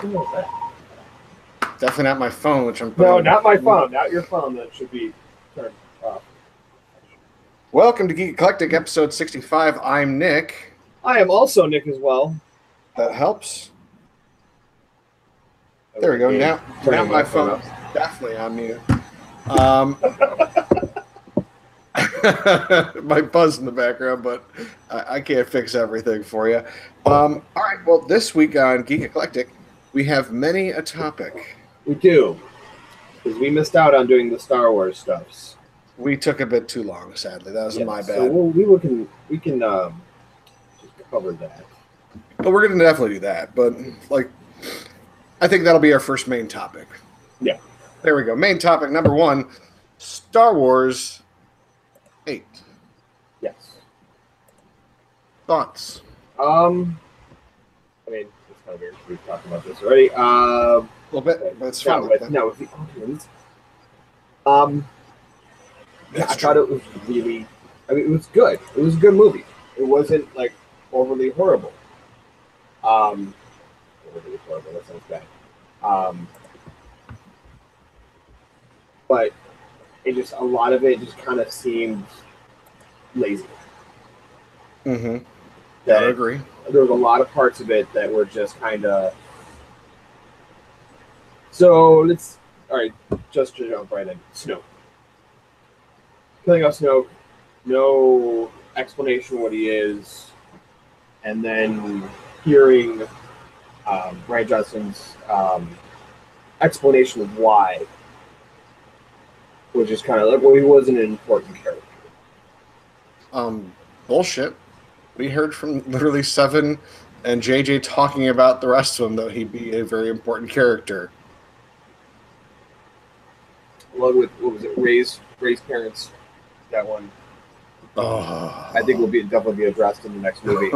the hell is that? Definitely not my phone, which I'm No, not my phone. Not your phone. That should be turned off. Welcome to Geek Eclectic, episode 65. I'm Nick. I am also Nick as well. That helps. There we go. Now my phone is definitely on mute. My buzz in the background, but I can't fix everything for you. All right. Well, this week on Geek Eclectic, we have many a topic. We do, because we missed out on doing the Star Wars stuffs. We took a bit too long, sadly. That was my bad. So we can just cover that. But we're going to definitely do that. But I think that'll be our first main topic. Yeah. There we go. Main topic number 1: Star Wars 8. Yes. Thoughts? I mean, it's kind of weird. We've talked about this already. A little bit, but it's fun. With the audience. Yeah, I thought it was really. I mean, it was good. It was a good movie. It wasn't overly horrible. Overly horrible. That sounds bad. But it just a lot of it just kind of seemed lazy. Mm-hmm. I agree. There was a lot of parts of it that were just kind of. So just to jump right in. Snoke. Killing off Snoke, no explanation what he is, and then hearing Rian Johnson's explanation of why, which is kind of he wasn't an important character. Bullshit. We heard from literally Seven and JJ talking about the rest of them that he'd be a very important character. Along with, what was it, Ray's parents, that one. Oh. I think will definitely be addressed in the next movie.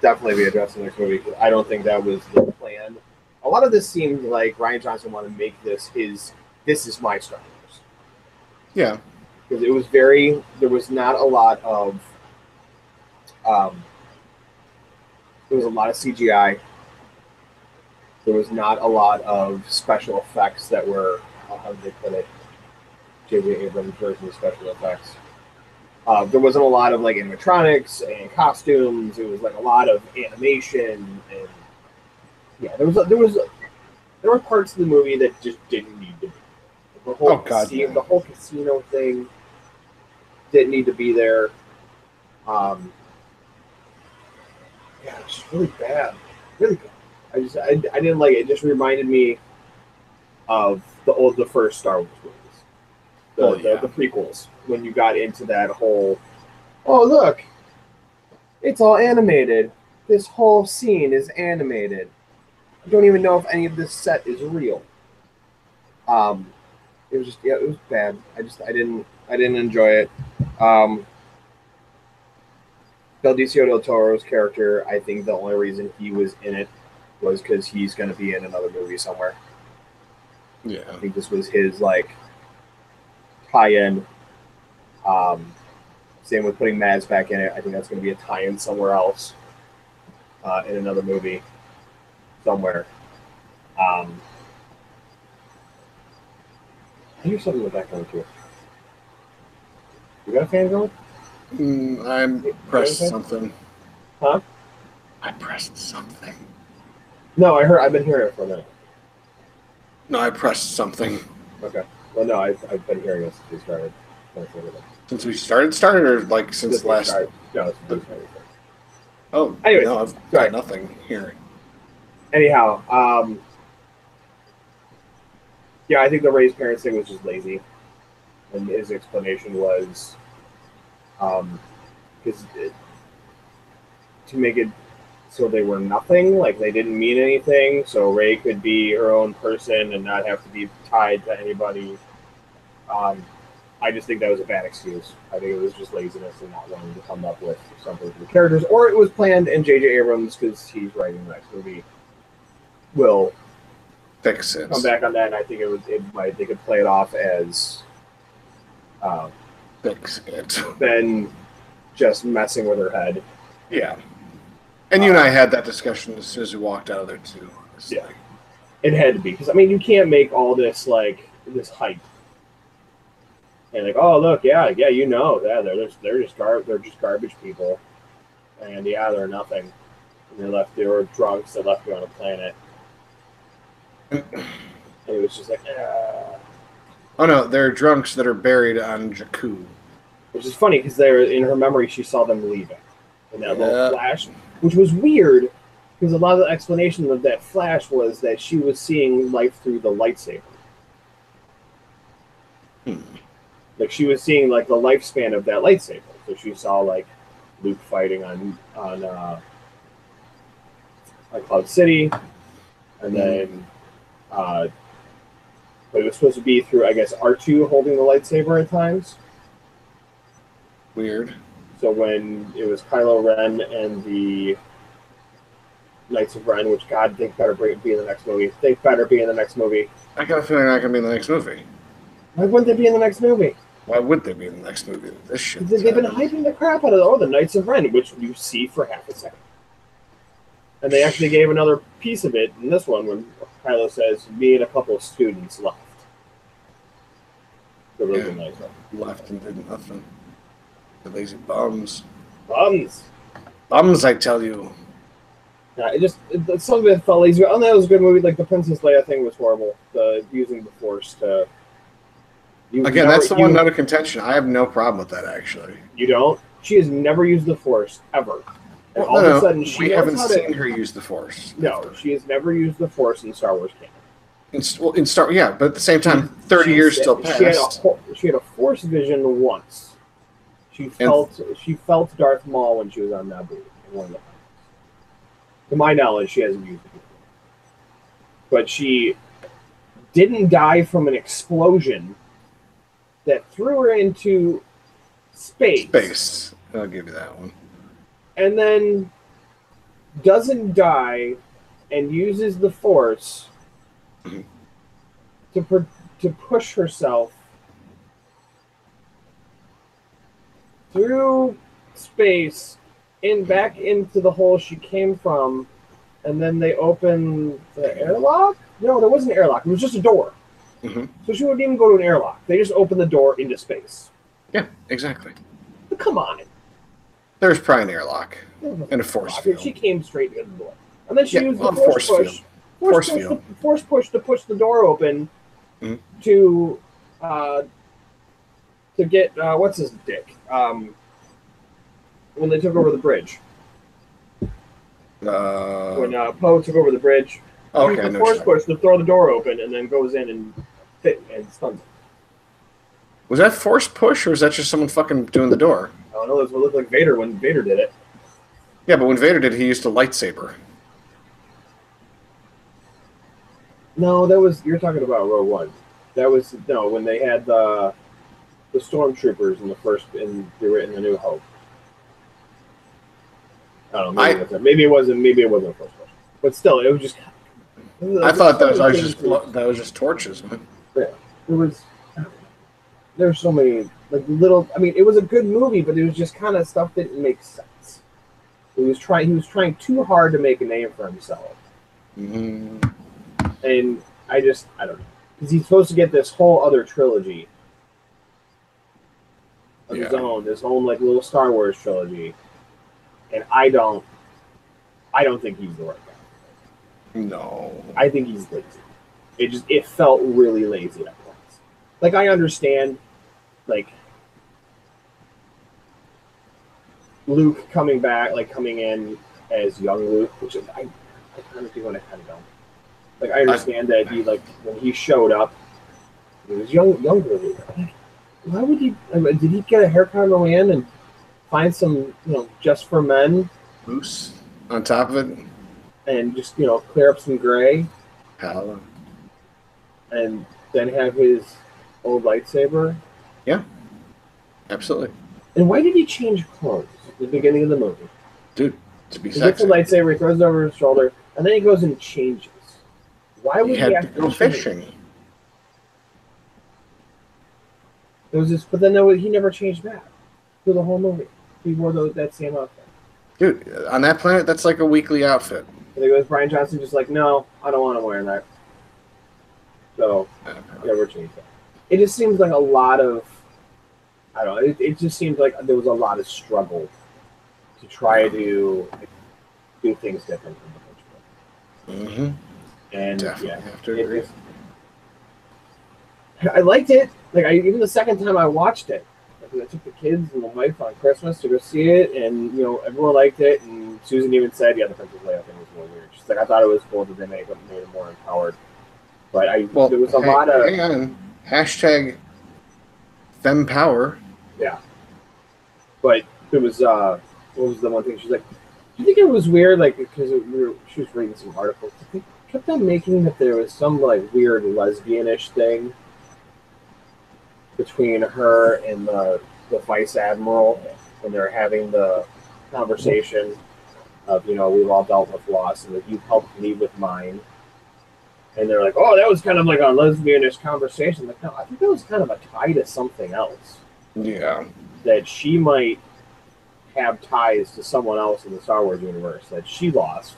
Definitely be addressed in the next movie, because I don't think that was the plan. A lot of this seemed like Rian Johnson wanted to make this is my Star Wars. Yeah. Because there was not a lot of, there was a lot of CGI. There was not a lot of special effects that were, how did they put it, J.J. Abrams' version of special effects. There wasn't a lot of animatronics and costumes. It was a lot of animation, and yeah, there were parts of the movie that just didn't need to be. The whole casino thing didn't need to be there. Yeah, it's just really bad, really bad. I didn't like it. It just reminded me of the first Star Wars movies, the prequels, when you got into that whole, oh look, it's all animated. This whole scene is animated. I don't even know if any of this set is real. It was just it was bad. I didn't enjoy it. Benicio del Toro's character, I think the only reason he was in it was because he's going to be in another movie somewhere. Yeah. I think this was his tie-in. Same with putting Maz back in it. I think that's going to be a tie-in somewhere else, in another movie somewhere. I hear something in the background too. You got a fan going? I pressed something. Huh? I pressed something. No, I've been hearing it for a minute. No, I pressed something. Okay. Well, no, I've been hearing it since we started. Since we started, or since last? No, since we started. Oh, anyways, no, I've got nothing here. Anyhow, yeah, I think the Ray's parents thing was just lazy, and his explanation was, because to make it so they were nothing, they didn't mean anything, so Ray could be her own person and not have to be tied to anybody. I just think that was a bad excuse. I think it was just laziness and not wanting to come up with something for the characters, or it was planned, and J.J. Abrams, because he's writing the next movie, will fix it. Come back on that, and I think they could play it off as fix it. Then just messing with her head. Yeah. And you and I had that discussion as soon as we walked out of there too. Yeah, it had to be because I mean you can't make all this like this hype and like oh look yeah they're just garbage people and yeah they're nothing and they were drunks that left you on a planet and it was just like oh no, they're drunks that are buried on Jakku. which is funny because they're in her memory she saw them leaving in that little flash, which was weird because a lot of the explanation of that flash was that she was seeing life through the lightsaber. Like she was seeing like the lifespan of that lightsaber, so she saw like Luke fighting on Cloud City, and then but it was supposed to be through I guess R2 holding the lightsaber at times. Weird. So when it was Kylo Ren and the Knights of Ren, which God think better be in the next movie. Think better be in the next movie. I got a feeling they're not going to be in the next movie. Why wouldn't they be in the next movie? Why would they be in the next movie? This shit. They've been hyping the crap out of the Knights of Ren, which you see for half a second. And they actually gave another piece of it in this one when Kylo says, me and a couple of students left. The left and did nothing. The lazy bums. Bums! Bums, I tell you. Yeah, some of it felt lazy. Oh, that was a good movie. Like the Princess Leia thing was horrible. Using the Force to. That's the one out of contention. I have no problem with that, actually. You don't? She has never used the Force, ever. And all of a sudden, we haven't seen her use the Force. No, she has never used the Force in Star Wars canon. But at the same time, 30 years still passed. She had a Force vision once. She felt Darth Maul when she was on Naboo. To my knowledge, she hasn't used it before. But she didn't die from an explosion that threw her into space. I'll give you that one. And then doesn't die and uses the Force to push herself through space back into the hole she came from, and then they open the airlock? No, there wasn't an airlock. It was just a door. So she wouldn't even go to an airlock. They just opened the door into space. Yeah, exactly. But come on. There's probably an airlock and a force field. She came straight to the door. And then she used the force push. Force push to push the door open to get, what's his dick? When they took over the bridge. When Poe took over the bridge. Okay, the force push to throw the door open and then goes in and stuns it. Was that force push or was that just someone fucking doing the door? I don't know. It looked like Vader when Vader did it. Yeah, but when Vader did it, he used a lightsaber. No, you're talking about Rogue One. When they had the stormtroopers in the New Hope. I don't know. Maybe it wasn't a force push. But still, it was just. I thought that was just torches, man. Yeah, there's so many little. I mean, it was a good movie, but it was just kind of stuff that didn't make sense. He was trying too hard to make a name for himself, and I don't know, because he's supposed to get this whole other trilogy of his own, this whole little Star Wars trilogy, and I don't think he's the right guy. No. I think he's lazy. It felt really lazy at points. Like, I understand, Luke coming in as young Luke, which is, I kind of do and I kind of don't. I understand that when he showed up, he was younger Luke. Why would he, did he get a haircut on the way in and find some, just for men? Mousse on top of it? And just, clear up some gray. Hell. And then have his old lightsaber. Yeah. Absolutely. And why did he change clothes at the beginning of the movie? Dude, to be sexy. He gets the lightsaber, he throws it over his shoulder, and then he goes and changes. Why would he have to go fishing? But then he never changed back through the whole movie. He wore that same outfit. Dude, on that planet, that's like a weekly outfit. I think it was Brian Johnson just like, no, I don't want to wear that. So, yeah, we're changing that. It just seems like a lot of, I don't know, it just seems like there was a lot of struggle to try to do things different from the first one. And Definitely yeah, have to agree. I liked it. Like even the second time I watched it, I took the kids and the wife on Christmas to go see it, and everyone liked it. And Susan even said, "Yeah, the Princess Leia thing was a little weird." She's like, "I thought it was cool that they made it more empowered." But there was a lot of hang on. Hashtag FemPower. Yeah, but it was what was the one thing she's like? Do you think it was weird? Like because she was reading some articles. They kept on making that there was some like weird lesbianish thing between her and the vice admiral when they're having the conversation of we've all dealt with loss and that you've helped me with mine. And they're like, oh, that was kind of like a lesbianish conversation. Like, no, I think that was kind of a tie to something else. Yeah. That she might have ties to someone else in the Star Wars universe that she lost.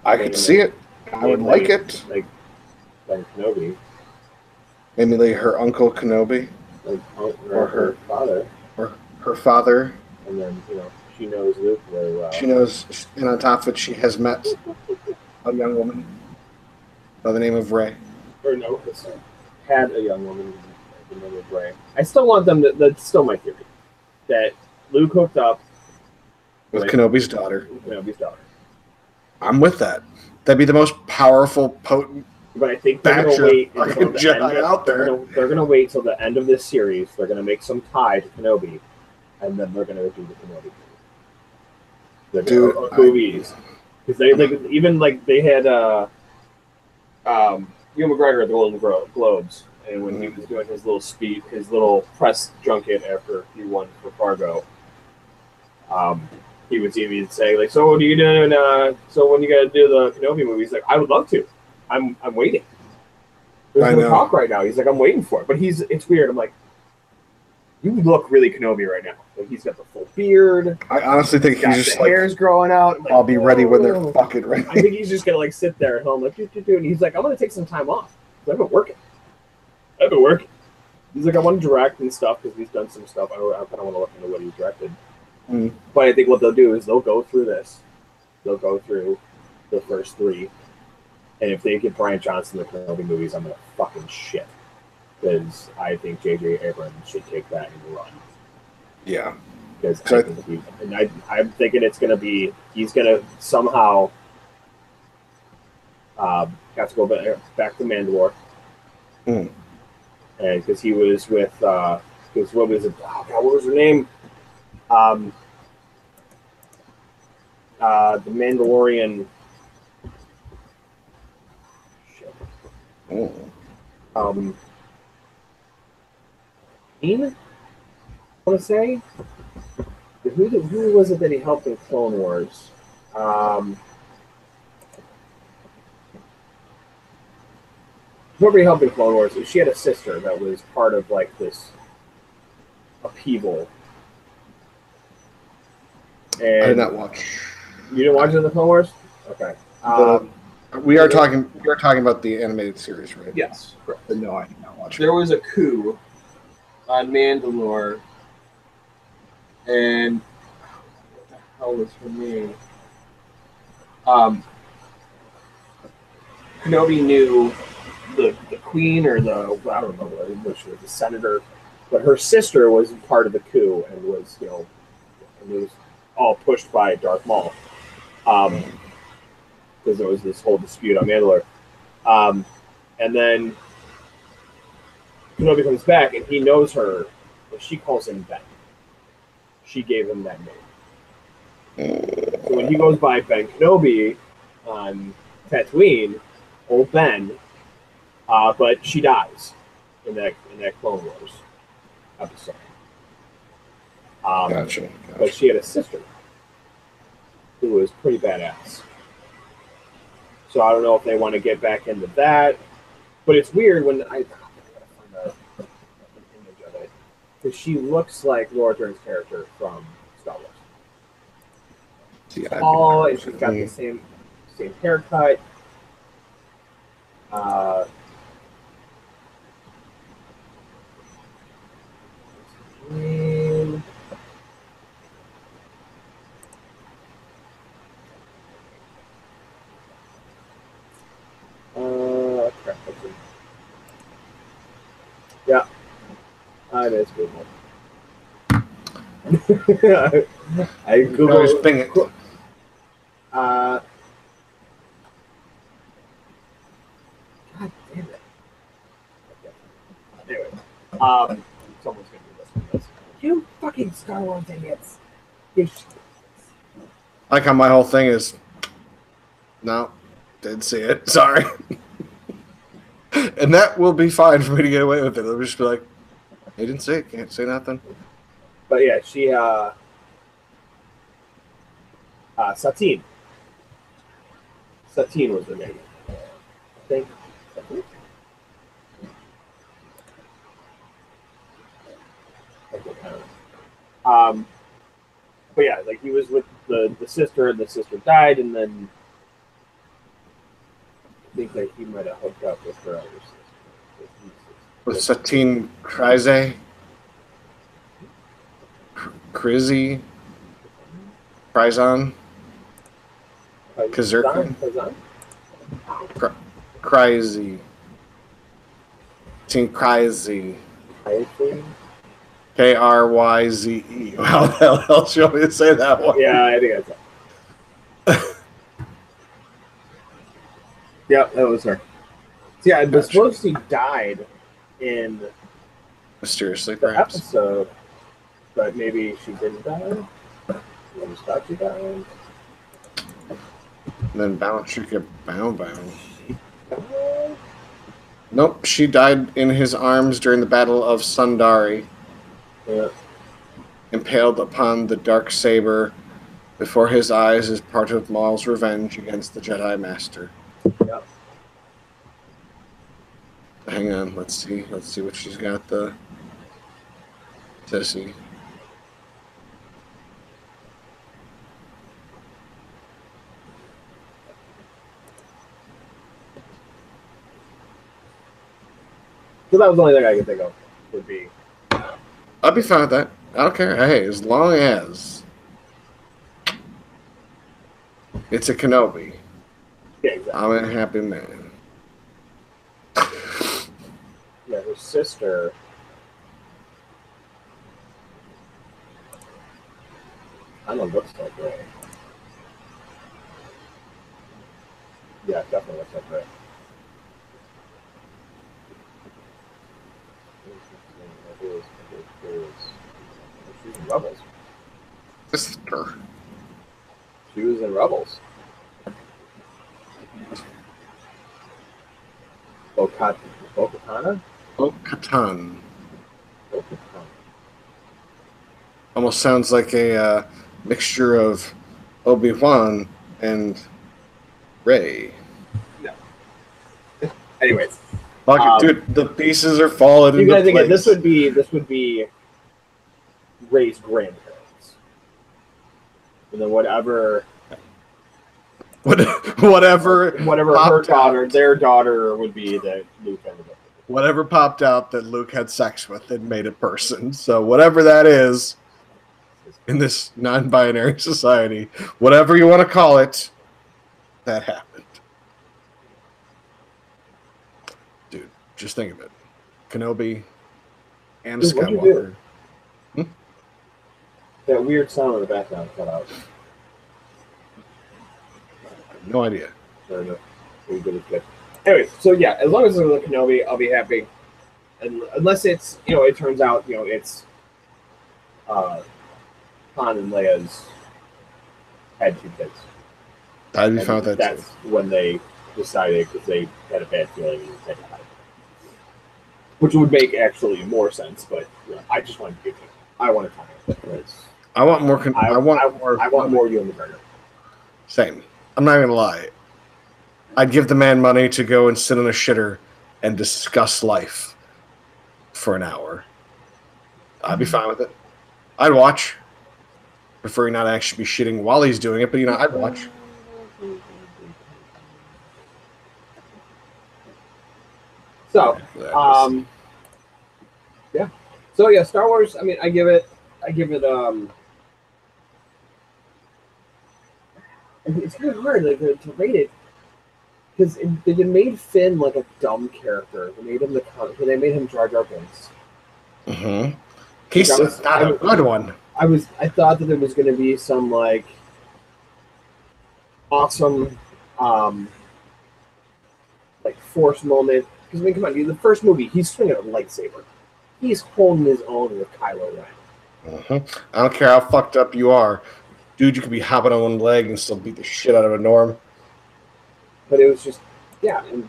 I could see it. I would like it. Like Kenobi. Maybe like her uncle Kenobi. Or her father. Or her father. And then, she knows Luke very well. She knows, and on top of it, she has met a young woman by the name of Rey. Or no, had a young woman by the name of Rey. I still want them to, that's still my theory, that Luke hooked up with Kenobi's daughter. Kenobi's daughter. I'm with that. That'd be the most powerful, potent. But I think they're going to wait until the Jedi end out there. They're going to wait till the end of this series. They're going to make some tie to Kenobi, and then they're going to do the Kenobi movies. Because they had Ewan McGregor at the Golden Globes, and when he was doing his little speech, his little press junket after he won for Fargo, he was even saying like, "So what are you doing? So when you got to do the Kenobi movie?" He's like, "I would love to. I'm waiting. There's no talk right now." He's like, "I'm waiting for it," but it's weird. I'm like, you look really Kenobi right now. Like he's got the full beard. I honestly think he's just like, hair's growing out. Like, I'll be ready when they're fucking ready. I think he's just gonna like sit there at home like and he's like, I'm gonna take some time off. I've been working. He's like, I want to direct and stuff because he's done some stuff. I kind of want to look into what he's directed. But I think what they'll do is they'll go through this. They'll go through the first three, and if they give Brian Johnson the Kenobi movies, I'm gonna fucking shit. Because I think J.J. Abrams should take that and run. Yeah. Because I'm thinking it's going to be, he's going to somehow have to go back to Mandalore. And because he was with, because what was it? Oh, God, what was her name? The Mandalorian. Shit. I want to say, who was it that he helped in Clone Wars? Whoever he helped in Clone Wars, she had a sister that was part of like this upheaval. And I did not watch. You didn't watch it in the Clone Wars? Okay. We are talking about the animated series, right? Yes, correct. But no, I did not watch it. There was a coup on Mandalore, and what the hell was her name? Kenobi knew the queen or I don't know what she was, the senator, but her sister was part of the coup and was and it was all pushed by Darth Maul, because there was this whole dispute on Mandalore, and then Kenobi comes back and he knows her, but she calls him Ben. She gave him that name. So when he goes by Ben Kenobi on Tatooine, old Ben, but she dies in that Clone Wars episode. Gotcha. But she had a sister who was pretty badass. So I don't know if they want to get back into that, but it's weird when I image of it, because she looks like Laura Dern's character from Star Wars. See, Oh, and she's got the same haircut. Mm, crap, yeah, it is good one. I Googled Bing it. God damn it. Okay. Anyway, someone's gonna do this with this. You fucking Star Wars idiots. Like how my whole thing is, no, didn't see it. Sorry. And that will be fine for me to get away with it. They'll just be like, they didn't see it, can't say nothing. But yeah, she Satine. Satine was her name. I think. Satine? But yeah, like he was with the sister, and the sister died, and then I think like he might have hooked up with her other sister. With Satine Kryze, Krizzy, Kryzon, Kazirkin, Kryzy, Satine Kryzy, Kryze. How the hell else you want me to say that one? Yeah, I think that's it. Yeah, that was her. So yeah, but suppose she died in mysteriously, the perhaps episode, but maybe she didn't die. I just thought she died. And then bound, she could bound. Nope, she died in his arms during the Battle of Sundari. Yeah. Impaled upon the dark saber before his eyes as part of Maul's revenge against the Jedi Master. Yeah. Hang on, let's see what she's got. The sissy. So that was the only thing I could think of would be. I'd be fine with that. I don't care. Hey, as long as it's a Kenobi, Yeah, exactly. I'm a happy man. Yeah, her sister. I don't know, looks like Ray. Yeah, it definitely looks like Ray. She's in Rebels. Sister. She was in Rebels. Bo-Katan? Bo-Katan. Almost sounds like a mixture of Obi-Wan and Rey. No. Anyways. Dude, the pieces are falling into place. Again, this would be Rey's grandparents. And then whatever her daughter, their daughter would be that Luke ended up with. Whatever popped out that Luke had sex with and made a person. So whatever that is in this non-binary society, whatever you want to call it, that happened. Dude, just think of it. Kenobi and Skywalker. That weird sound in the background cut out. No idea. I don't know. Maybe good is good. Anyway, so yeah, as long as it's a Kenobi, I'll be happy. And unless it's, it turns out, it's Han and Leia's had 2 kids. I'd be fine with that. That's when they decided, because they had a bad feeling they died. Which would make actually more sense, but I just want to give you. I want to talk about it. I want more. I want more Ewan McGregor. Same. I'm not gonna lie. I'd give the man money to go and sit in a shitter and discuss life for an hour. I'd be fine with it. I'd watch. preferring not actually be shitting while he's doing it, but I'd watch. So, yeah. So yeah, Star Wars. I mean, I give it. It's kind of hard to rate it because they made Finn like a dumb character. They made him They made him Jar Jar Binks. Mm-hmm. He's not a good one. I thought that there was going to be some like awesome like Force moment. Because I mean, come on, dude, the first movie, he's swinging a lightsaber. He's holding his own with Kylo Ren. Mm-hmm. I don't care how fucked up you are, dude. You could be hopping on one leg and still beat the shit out of a Norm. But it was just, yeah, and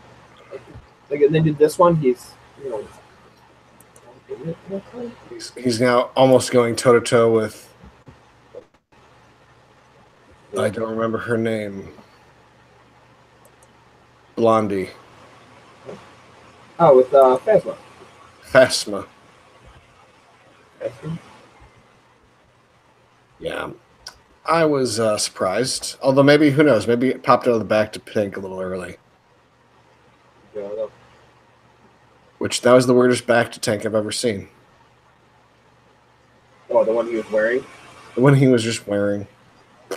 like they did this one. He's he's now almost going toe to toe with. I don't remember her name. Blondie. Oh, with Phasma. Phasma. Yeah. I was surprised. Although maybe, who knows, maybe it popped out of the back to pink a little early. Yeah, which, that was the weirdest back to tank I've ever seen. Oh, the one he was wearing? The one he was just wearing. I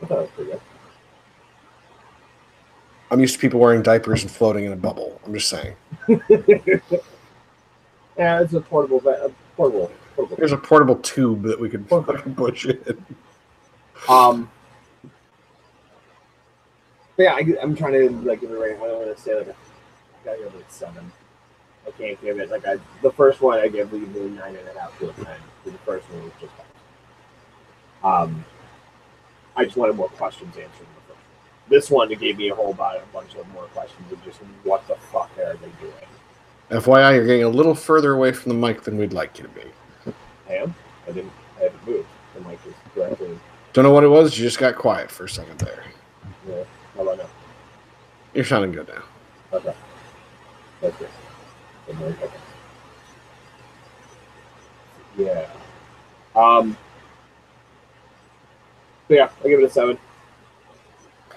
thought it was pretty good. I'm used to people wearing diapers and floating in a bubble. I'm just saying. Yeah, it's a portable. There's a portable tube that we could fucking push in. But yeah, I'm trying to like give it a rating. I don't want to say like I gotta give it a 7. I can't give it the first one I gave legally 9.5 to a 10. The first one was just I just wanted more questions answered in the first one. This one it gave me a bunch of more questions of just what the fuck are they doing. FYI, you're getting a little further away from the mic than we'd like you to be. I am? I haven't moved. The mic is directly. Don't know what it was. You just got quiet for a second there. Yeah. How about now? You're sounding good now. Okay. That's good. Okay. Yeah. But yeah, I give it a 7.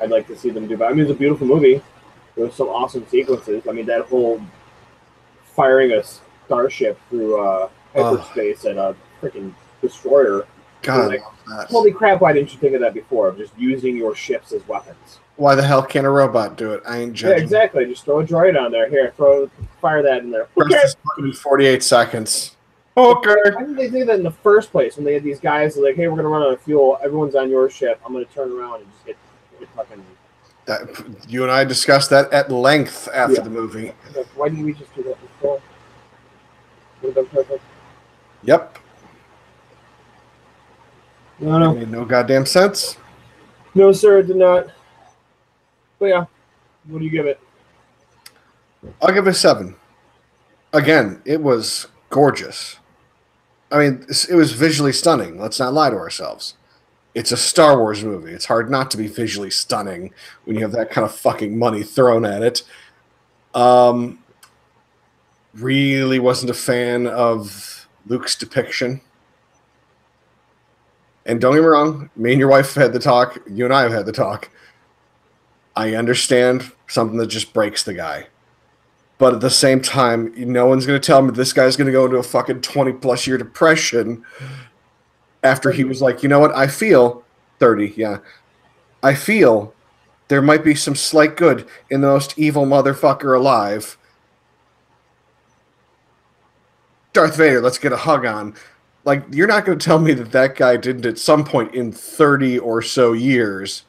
I'd like to see them do that. I mean, it's a beautiful movie. There was some awesome sequences. I mean, that whole firing a starship through hyperspace at a freaking destroyer. God, like, holy crap! Why didn't you think of that before? Just using your ships as weapons. Why the hell can't a robot do it? I ain't judging. Yeah, exactly. Just throw a droid on there. Here, fire that in there. Press this button in 48 seconds. Okay. Why didn't they do that in the first place when they had these guys like, hey, we're gonna run out of fuel. Everyone's on your ship. I'm gonna turn around and just get fucking. That you and I discussed that at length after the movie. Like, why didn't we just do that before? Would have been perfect. Yep. No. It made no goddamn sense. No, sir, it did not. But yeah, what do you give it? I'll give it a 7. Again, it was gorgeous. I mean, it was visually stunning. Let's not lie to ourselves. It's a Star Wars movie. It's hard not to be visually stunning when you have that kind of fucking money thrown at it. Really wasn't a fan of Luke's depiction. And don't get me wrong, me and your wife have had the talk. You and I have had the talk. I understand something that just breaks the guy. But at the same time, no one's going to tell me this guy's going to go into a fucking 20-plus year depression after he was like, you know what, I feel 30, yeah. I feel there might be some slight good in the most evil motherfucker alive. Darth Vader, let's get a hug on. Like, you're not going to tell me that that guy didn't at some point in 30 or so years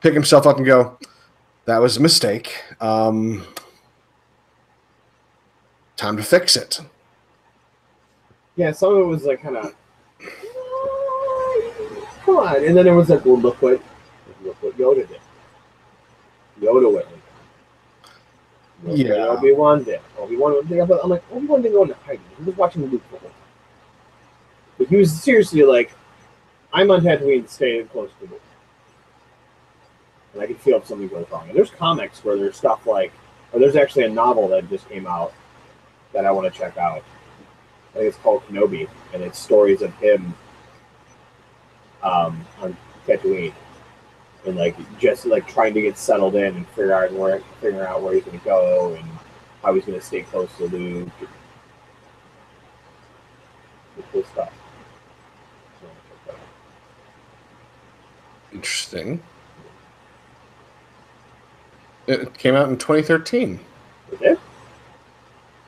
pick himself up and go, that was a mistake. Time to fix it. Yeah, some of it was like kind of, come on. And then it was like, well, look what Yoda did. Yoda went. Yeah. Obi-Wan did. I'm like, Obi-Wan didn't go into hiding. He was watching Luke the whole time. But he was seriously like, I'm on Tatooine, staying close to Luke. And I can feel if something goes wrong. And there's comics where there's stuff like, or there's actually a novel that just came out that I want to check out. I think it's called Kenobi, and it's stories of him on Tatooine, and like just like trying to get settled in and figure out where he's going to go and how he's going to stay close to Luke. Cool stuff. Interesting. It came out in 2013. Is it?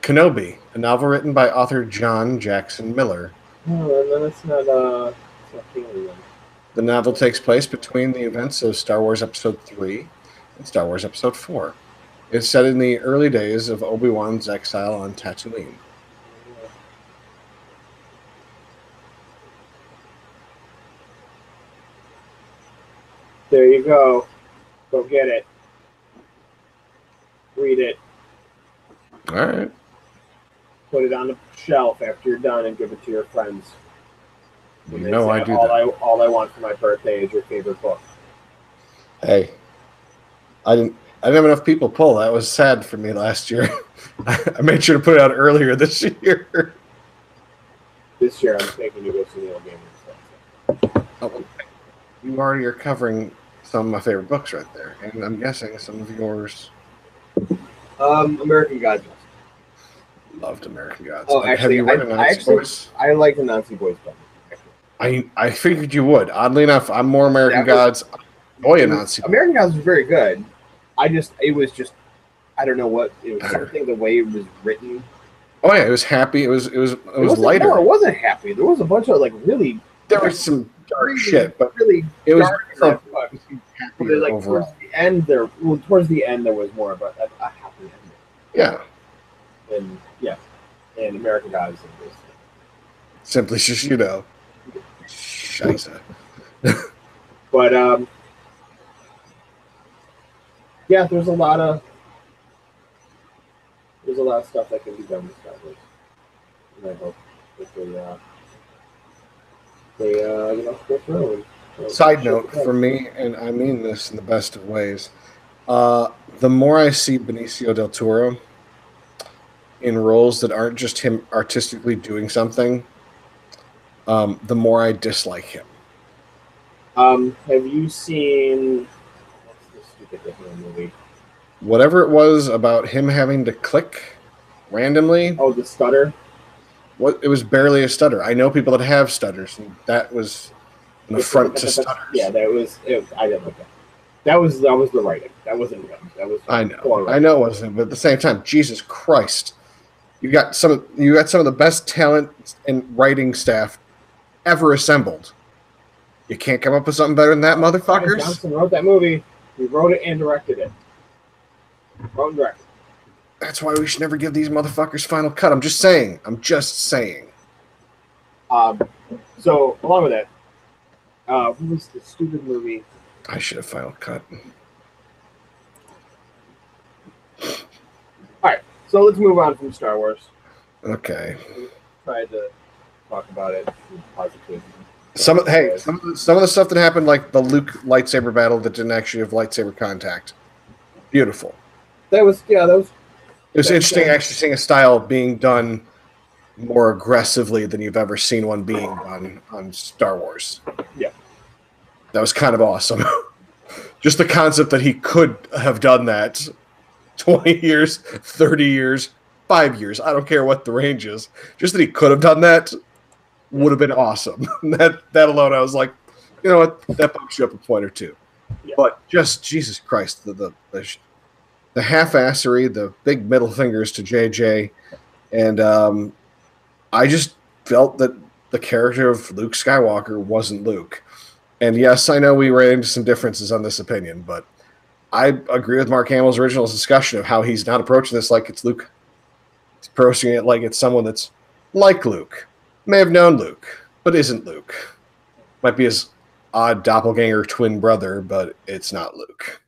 Kenobi, a novel written by author John Jackson Miller. No, then it's not Kenobi then. The novel takes place between the events of Star Wars Episode 3 and Star Wars Episode 4. It's set in the early days of Obi-Wan's exile on Tatooine. There you go. Go get it. Read it. All right. Put it on the shelf after you're done and give it to your friends. You know I do that. All I want for my birthday is your favorite book. Hey, I didn't have enough people pull. That was sad for me last year. I made sure to put it out earlier this year. This year I'm taking you to go see Neil Gaiman. Oh, you already are covering some of my favorite books right there, and I'm guessing some of yours. American Gods. Loved American Gods. Oh, actually, have you read Anansi Boys? I like the Nazi Boys book. I figured you would. Oddly enough, I'm more American Gods. Anansi. American Gods was very good. It was just, I don't know what it was. Something the way it was written. Oh yeah, it was happy. It was lighter. No, it wasn't happy. There was a bunch of like really. There was some dark shit, but really it was dark. Like towards the end, there was more of a happy ending. Yeah. And American Gods. Simply Shishido. Scheisse. But yeah, there's a lot of stuff that can be done with Star Wars, and I hope that they go through. Side note for me, and I mean this in the best of ways, the more I see Benicio del Toro in roles that aren't just him artistically doing something, the more I dislike him. Have you seen what's the stupid Disney movie? Whatever it was about him having to click randomly. Oh, the stutter. It was barely a stutter. I know people that have stutters, and that was an affront to stutters. Yeah, that was. I didn't like that. That was the writing. That wasn't him. That was. I know it wasn't, but at the same time, Jesus Christ, you got some of the best talent and writing staff ever assembled. You can't come up with something better than that, motherfuckers. Johnson wrote that movie. He wrote it and directed it. Wrote and directed. That's why we should never give these motherfuckers final cut. I'm just saying. So along with that, what was the stupid movie? I should have final cut. All right, so let's move on from Star Wars. Okay. We tried to talk about it positively. Some of the stuff that happened, like the Luke lightsaber battle that didn't actually have lightsaber contact. Beautiful. That was It was interesting actually seeing a style being done more aggressively than you've ever seen one being done on Star Wars. Yeah. That was kind of awesome. Just the concept that he could have done that 20 years, 30 years, 5 years. I don't care what the range is. Just that he could have done that would have been awesome. that alone, I was like, you know what? That bumps you up a point or two. Yeah. But just, Jesus Christ, the half-assery, the big middle fingers to JJ, and I just felt that the character of Luke Skywalker wasn't Luke. And yes, I know we ran into some differences on this opinion, but I agree with Mark Hamill's original discussion of how he's not approaching this like it's Luke. He's approaching it like it's someone that's like Luke. May have known Luke, but isn't Luke. Might be his odd doppelganger twin brother, but it's not Luke.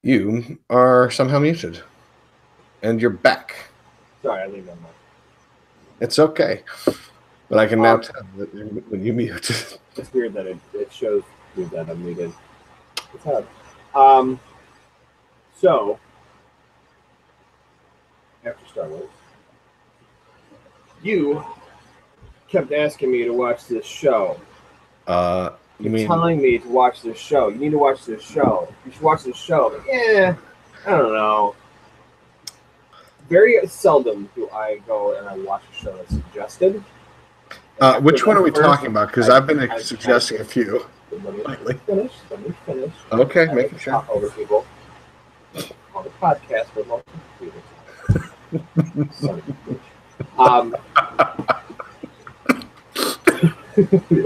You are somehow muted. And you're back. Sorry, I leave that much. It's okay. But I can now tell that when you mute. It's weird that it shows me that I'm muted. It's hard. So, after Star Wars, you kept asking me to watch this show. You mean telling me to watch this show. You need to watch this show. You should watch this show. But yeah, I don't know. Very seldom do I go and I watch a show that's suggested. which one are we talking about? Because I've been suggesting a few Let me finish. Okay, I making like to sure. talk over people on the podcast for multiple people. Son of a bitch.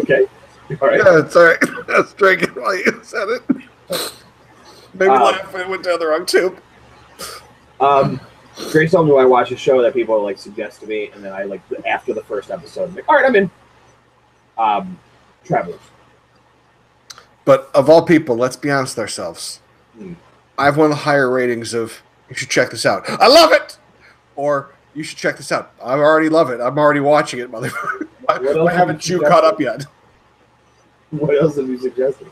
Okay. All right. Yeah, it's all right. I was drinking while you said it. Maybe laugh when it went down the wrong tube. Very seldom do I watch a show that people like suggest to me, and then I like after the first episode, I'm like, all right, I'm in. Travelers. But of all people, let's be honest with ourselves. Hmm. I have one of the higher ratings of you should check this out. I love it! Or you should check this out. I already love it. I'm already watching it, motherfucker. Why haven't you caught up yet? What else have you suggested?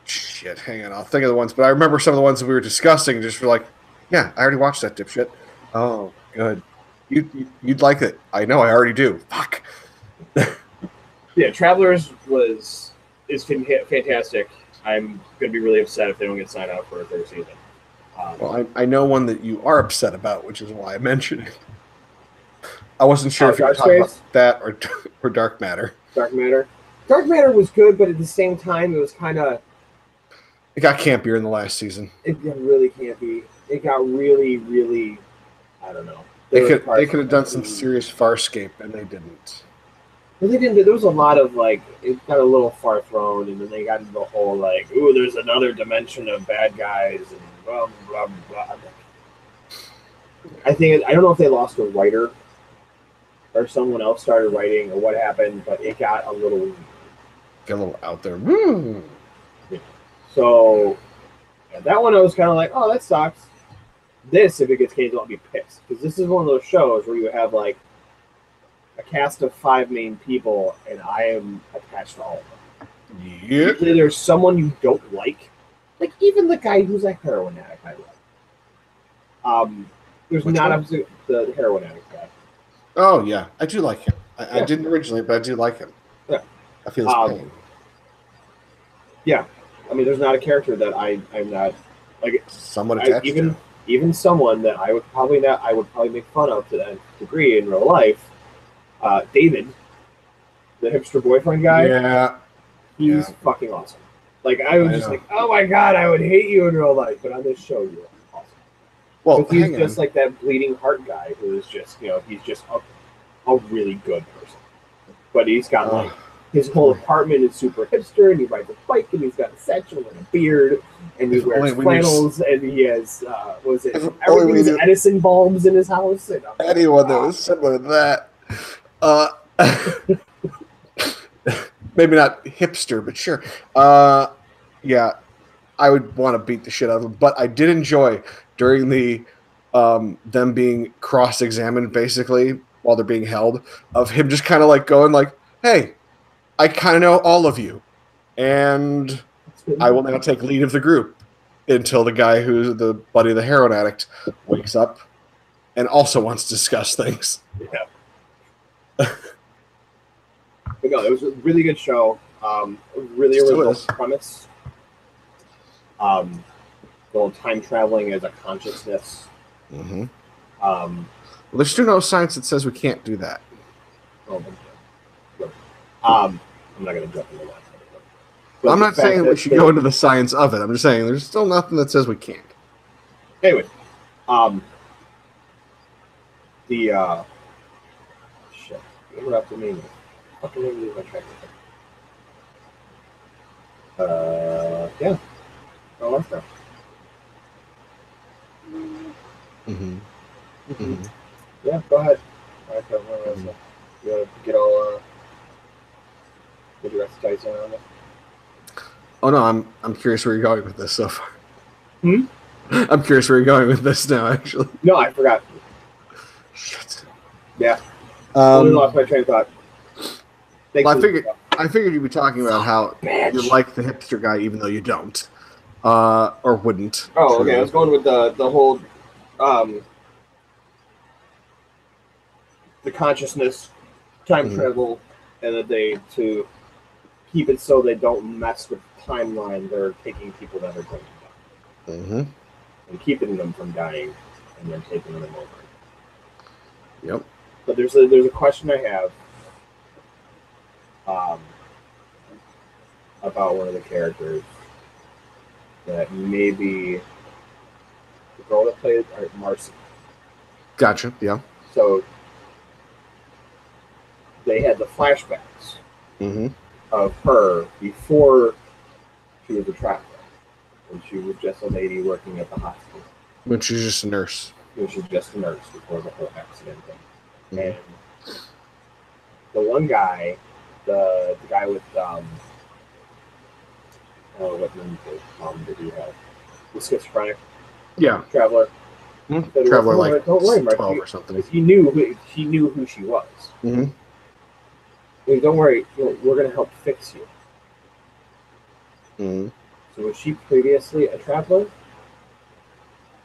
Shit, hang on. I'll think of the ones. But I remember some of the ones that we were discussing just were like, yeah, I already watched that dipshit. Oh, good. You'd like it. I know, I already do. Fuck. Yeah, Travelers is fantastic. I'm going to be really upset if they don't get signed out for a third season. Well, I know one that you are upset about, which is why I mentioned it. I wasn't sure if you were talking about that or Dark Matter. Dark Matter. Dark Matter was good, but at the same time, it was kind of... It got campier in the last season. It got really campy. It got really, really... I don't know. They could have done some serious Farscape, and they didn't. But they didn't. There was a lot of, like... It got a little far thrown, and then they got into the whole, like, ooh, there's another dimension of bad guys, and blah, blah, blah. I don't know if they lost a writer or someone else started writing or what happened, but it got a little out there. So yeah, that one I was kind of like, oh, that sucks. This, if it gets canceled, I'll be pissed because this is one of those shows where you have like a cast of 5 main people, and I am attached to all of them. Yep. Usually there's someone you don't like even the guy who's a heroin addict. I like. There's Which not one? obviously the heroin addict guy. Oh yeah, I do like him. I Yeah. didn't originally, but I do like him. Yeah. I feel his pain. Yeah, I mean, there's not a character that I'm not like. Somewhat attached to. Even someone that I would probably make fun of to that degree in real life. David, the hipster boyfriend guy. Yeah, he's fucking awesome. Like I was just like, oh my god, I would hate you in real life, but on this show you're awesome. Well, he's just like that bleeding heart guy who is just he's just a really good person, but he's got like. His whole apartment is super hipster, and he rides a bike, and he's got a satchel and a beard, and he wears flannels, and he has, everything's Edison bulbs in his house. And anyone that was similar to that. Maybe not hipster, but sure. Yeah, I would want to beat the shit out of him, but I did enjoy during the them being cross-examined, basically, while they're being held, of him just kind of like going like, hey, I kind of know all of you, and I will now take lead of the group until the guy who's the buddy of the heroin addict wakes up and also wants to discuss things. Yeah. But no, it was a really good show. Really original premise. The whole time traveling as a consciousness. Mm-hmm. Well, there's still no science that says we can't do that. I'm not going to jump into that. But I'm not saying we should go into the science of it. I'm just saying there's still nothing that says we can't. Anyway, shit. You interrupted me. Fucking let me lose my track of it. Yeah. Oh, let's go. Yeah, go ahead. You want to get all get your exercise on it? Oh no, I'm curious where you're going with this so far. I'm curious where you're going with this now, actually. No, I forgot. Shit. Yeah. Only lost my train of thought. Well, I figured you'd be talking about how you like the hipster guy, even though you don't, or wouldn't. Oh, okay. I was going with the whole the consciousness, time travel, and that they to keep it so they don't mess with the timeline. They're taking people that are going to die and keeping them from dying, and then taking them over. Yep. But there's a question I have about one of the characters that maybe the girl that played Marcy. Gotcha. Yeah. So they had the flashbacks of her before she was a traveler, when she was just a lady working at the hospital. When she's just a nurse. When she's just a nurse before the whole accident thing. And the one guy, the guy with what name did he have? The schizophrenic. Yeah. Traveler. Traveler, like don't worry, Mark. 12 or something. He knew who she was. Don't worry, we're gonna help fix you. So was she previously a traveler,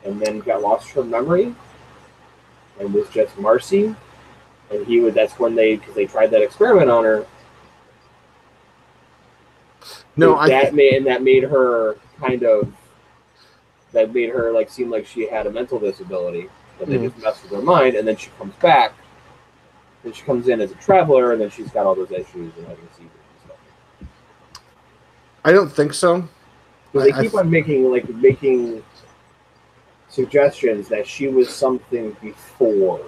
and then got lost from memory, and was just Marcy, and he was. That's when because they tried that experiment on her. No, that made her like seem like she had a mental disability, but they just messed with her mind, and then she comes back, and she comes in as a traveler, and then she's got all those issues and having seizures and stuff. I don't think so. So they keep on making suggestions that she was something before.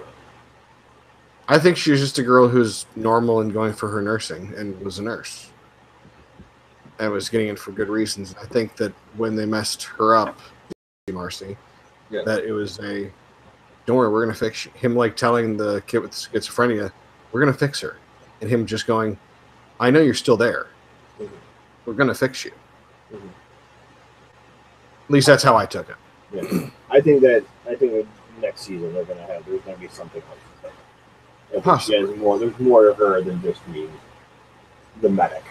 I think she was just a girl who's normal and going for her nursing and was a nurse. And was getting in for good reasons. I think that when they messed her up, Marcy, that it was don't worry, we're going to fix him, like telling the kid with schizophrenia, we're going to fix her. And him just going, I know you're still there. We're going to fix you. At least that's how I took it. Yeah. I think that next season there's going to be something else. Possibly. There's more to her than just being the medic.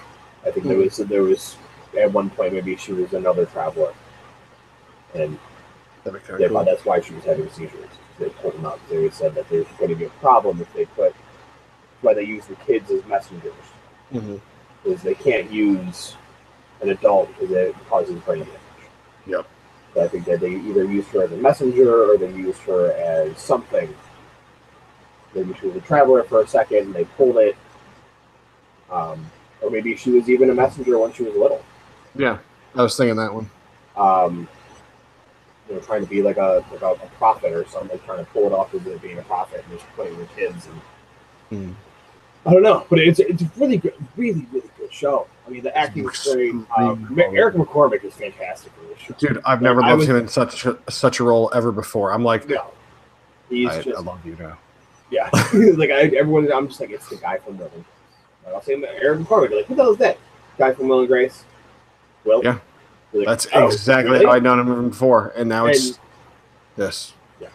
I think there was at one point maybe she was another traveler, and that's why she was having seizures. They pulled them out. They said that there's going to be a problem if they put why they use the kids as messengers, because they can't use an adult because it causes brain damage. Yep. So I think that they either used her as a messenger or they used her as something. Maybe she was a traveler for a second and they pulled it. Or maybe she was even a messenger when she was little. Yeah, I was thinking that one. Trying to be like a prophet or something, trying to pull it off as it being a prophet and just playing with kids. And I don't know, but it's a really good, really, really good show. I mean, the acting is great. Eric McCormick is fantastic in this show. Dude, I've never loved him in such a role ever before. I'm like, no, I love you now. Yeah, like I'm just like, it's the guy from Will. I'll say Eric McCormick. Like, who the hell is that guy from Will and Grace? Will. Yeah, like, that's exactly how I'd known him before, and now it's this. Yeah.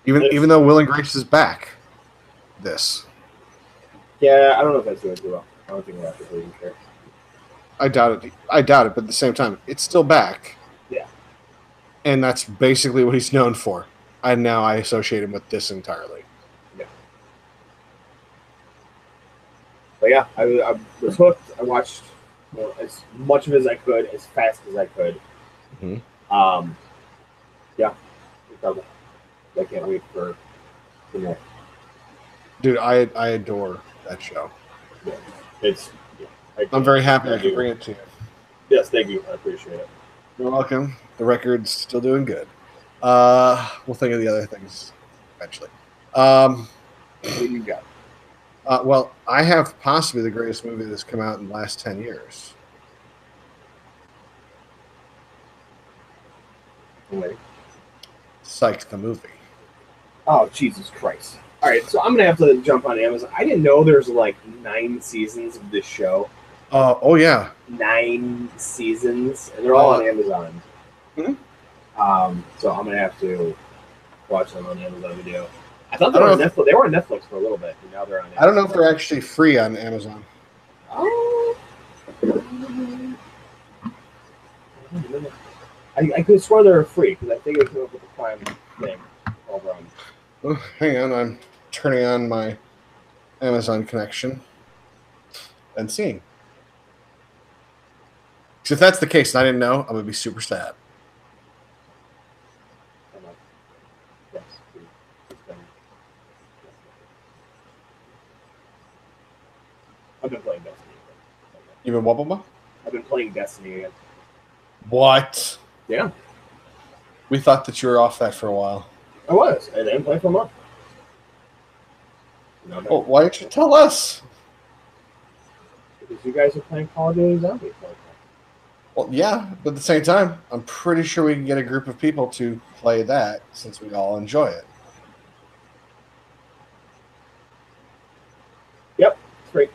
Even though Will and Grace is back, this. Yeah, I don't know if that's doing too well. I don't think we have to really care. I doubt it. But at the same time, it's still back. Yeah. And that's basically what he's known for. And now I associate him with this entirely. Yeah. But yeah, I was hooked. I watched as much of it as I could, as fast as I could. Yeah. Incredible. I can't wait for more. Dude, I adore that show. Yeah. I'm very happy I could bring it to you. Yes, thank you. I appreciate it. You're welcome. The record's still doing good. We'll think of the other things eventually. What do you got? Well, I have possibly the greatest movie that's come out in the last 10 years. Wait. Psych, the movie. Oh, Jesus Christ. All right, so I'm going to have to jump on Amazon. I didn't know there's like 9 seasons of this show. Oh, yeah. 9 seasons, and they're all on Amazon. So I'm going to have to watch them on Amazon Video. I thought they were on Netflix. They were on Netflix for a little bit, and now they're on Amazon. I don't know if they're actually free on Amazon. Oh. I could swear they were free, because I think it came up with the Prime thing over on. Oh, hang on, turning on my Amazon connection and seeing. Because if that's the case and I didn't know, I'm going to be super sad. Yes. I've been playing Destiny. You been what? I've been playing Destiny again. What? Yeah. We thought that you were off that for a while. I was. I didn't play for a month. No, Well, why didn't you tell us? Because you guys are playing Call of Duty Zombies. Well, yeah, but at the same time, I'm pretty sure we can get a group of people to play that since we all enjoy it. Yep, it's great.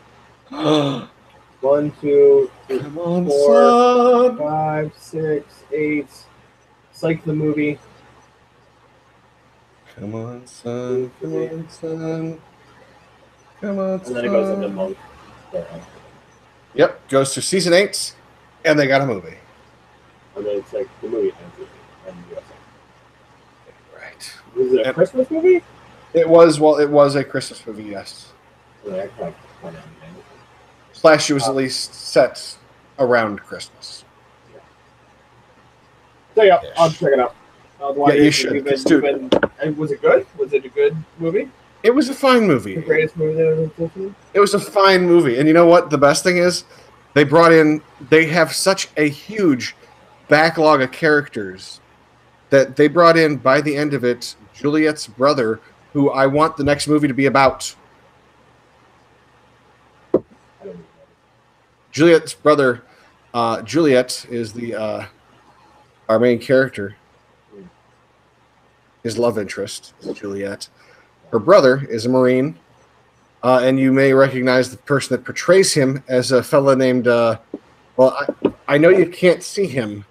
1, 2, 3, 4, 5, 6, 8. Psych the movie. Come on, son. Come on, son. Come on, son. And then it goes into month. Yep, goes through season 8, and they got a movie. And then it's like the movie and USA. Right. Was it a Christmas movie? It was. Well, it was a Christmas movie. Yes. Slash, it was at least set around Christmas. Yeah. So yeah, I'll check it out. Yeah, you should. Was it good? Was it a good movie? It was a fine movie. The greatest movie that ever existed? It was a fine movie. And you know what? The best thing is, they have such a huge backlog of characters that they brought in, by the end of it, Juliet's brother, who I want the next movie to be about. Juliet's brother, Juliet, is our main character. His love interest is Juliet. Her brother is a Marine, and you may recognize the person that portrays him as a fella named. I know you can't see him,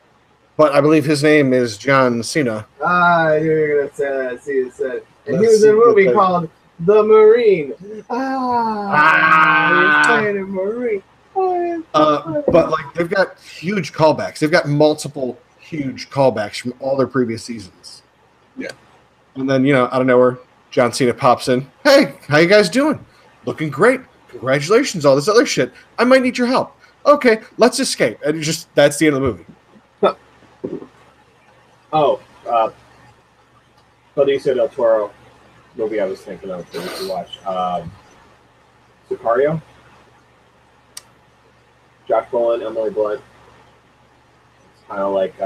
but I believe his name is John Cena. I knew you were gonna say that. See, it said, and he was in a movie called The Marine. He's playing a Marine. But like they've got huge callbacks. They've got multiple huge callbacks from all their previous seasons. Yeah. And then, out of nowhere, John Cena pops in. Hey, how you guys doing? Looking great. Congratulations, all this other shit. I might need your help. Okay, let's escape. And that's the end of the movie. Benicio del Toro movie I was thinking of that we should watch. Sicario. Josh Brolin, Emily Blunt. It's kind of like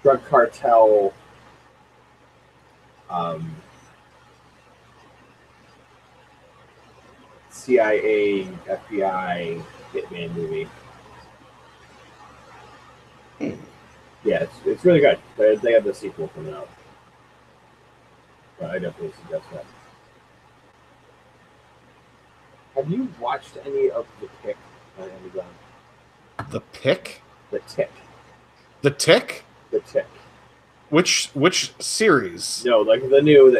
drug cartel. CIA, FBI, hitman movie. Yeah, it's really good. They have the sequel coming out. But I definitely suggest that. Have you watched any of The Tick on Amazon? The Pick? The Tick. The Tick? The Tick. Which series? No, like the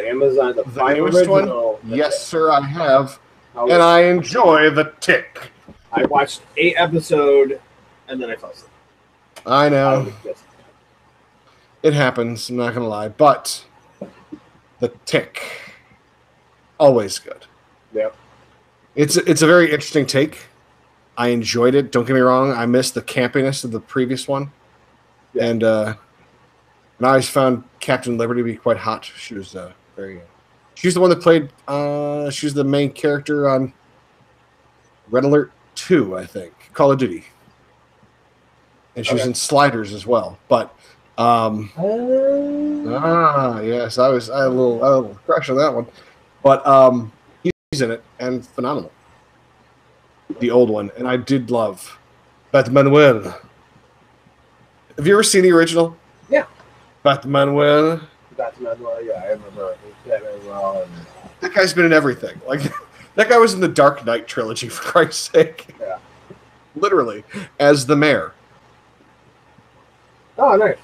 Amazon, the newest original, one? Yes, sir, I have. And I enjoy The Tick. I watched 8 episodes, and then I fell asleep. I know. It happens, I'm not going to lie. But The Tick, always good. Yep. It's a very interesting take. I enjoyed it. Don't get me wrong. I missed the campiness of the previous one. Yeah. And I always found Captain Liberty to be quite hot. She was very good. She's the one that played, she's the main character on Red Alert 2, I think. Call of Duty. And she was in Sliders as well. But, yes, I had a little crush on that one. But he's in it and phenomenal. The old one. And I did love Beth Manuel. Have you ever seen the original? Yeah. Beth Manuel. Yeah, I remember that well. That guy's been in everything. Like that guy was in the Dark Knight trilogy, for Christ's sake. Yeah. Literally, as the mayor. Oh, nice.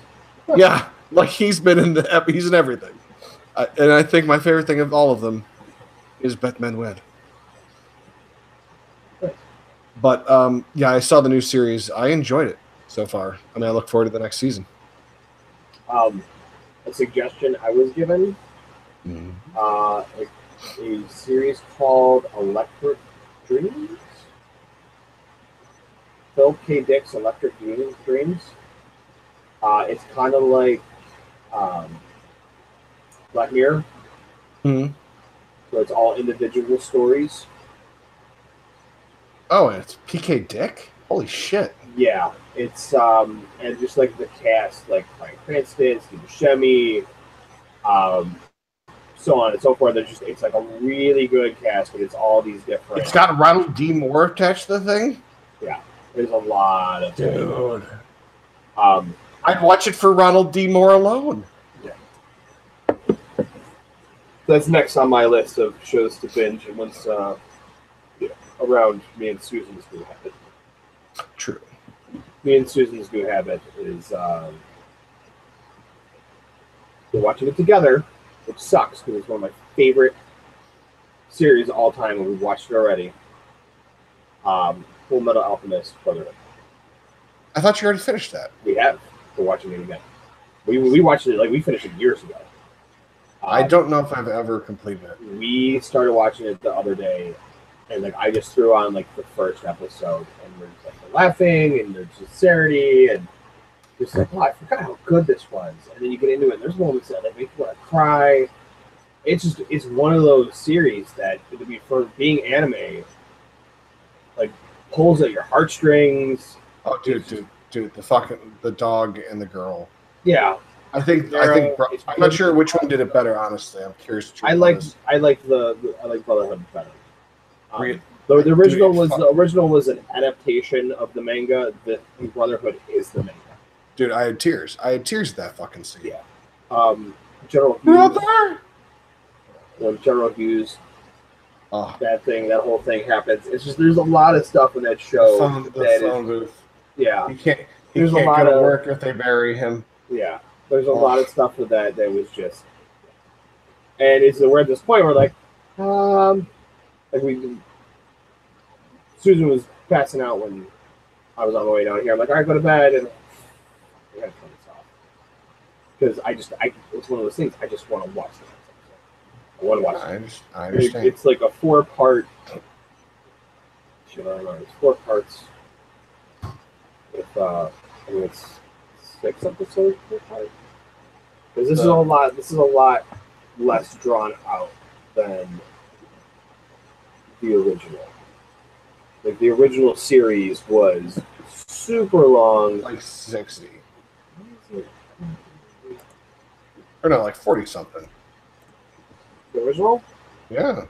Yeah, like he's in everything. And I think my favorite thing of all of them is Beth Manuel. But yeah, I saw the new series. I enjoyed it so far. I mean, I look forward to the next season. A suggestion I was given A series called Electric Dreams. Phil K. Dick's Electric Dreams. It's kind of like Black Mirror. Mm-hmm. So it's all individual stories. Oh, and it's PK Dick? Holy shit. Yeah. It's and just like the cast, like Bryan Cranston, Steve Buscemi, so on and so forth. It's like a really good cast, but it's all these different. It's got Ronald D. Moore attached to the thing? Yeah. There's a lot of dude. I'd watch it for Ronald D. Moore alone. Yeah. That's next on my list of shows to binge, and once around me and Susan's new habit. True. Me and Susan's new habit is we're watching it together, which sucks because it's one of my favorite series of all time, and we've watched it already. Full Metal Alchemist Brotherhood. I thought you already finished that. We have. We're watching it again. We watched it, like, we finished it years ago. I don't know if I've ever completed it. We started watching it the other day, and like I just threw on like the first episode, and we're just like laughing, and there's sincerity, and just like, oh, I forgot how good this was. And then you get into it, and there's moments that like make you want to cry. It's one of those series that, for being anime, like pulls at your heartstrings. Oh, dude, the dog and the girl. Yeah. I think I'm not sure which one did it better. Honestly, I'm curious. I like Brotherhood better. The original was an adaptation of the manga. The Brotherhood is the manga. Dude, I had tears. at that fucking scene. Yeah. General Hughes. When General Hughes, that whole thing happens. It's just there's a lot of stuff in that show. The phone booth. Yeah. He can't go to work if they bury him. Yeah. There's a lot of stuff with that was just, and we're at this point where like Susan was passing out when I was on the way down here. I'm like, all right, go to bed, and I gotta turn this off because it's one of those things. I just want to watch this. I want to watch it. I understand. It's like a 4-part. It's 4 parts. With I think it's 6 episodes per part. Because this is a lot. This is a lot less drawn out than the original. Like the original series was super long, like 60, or no, like 40 something. The original? Yeah.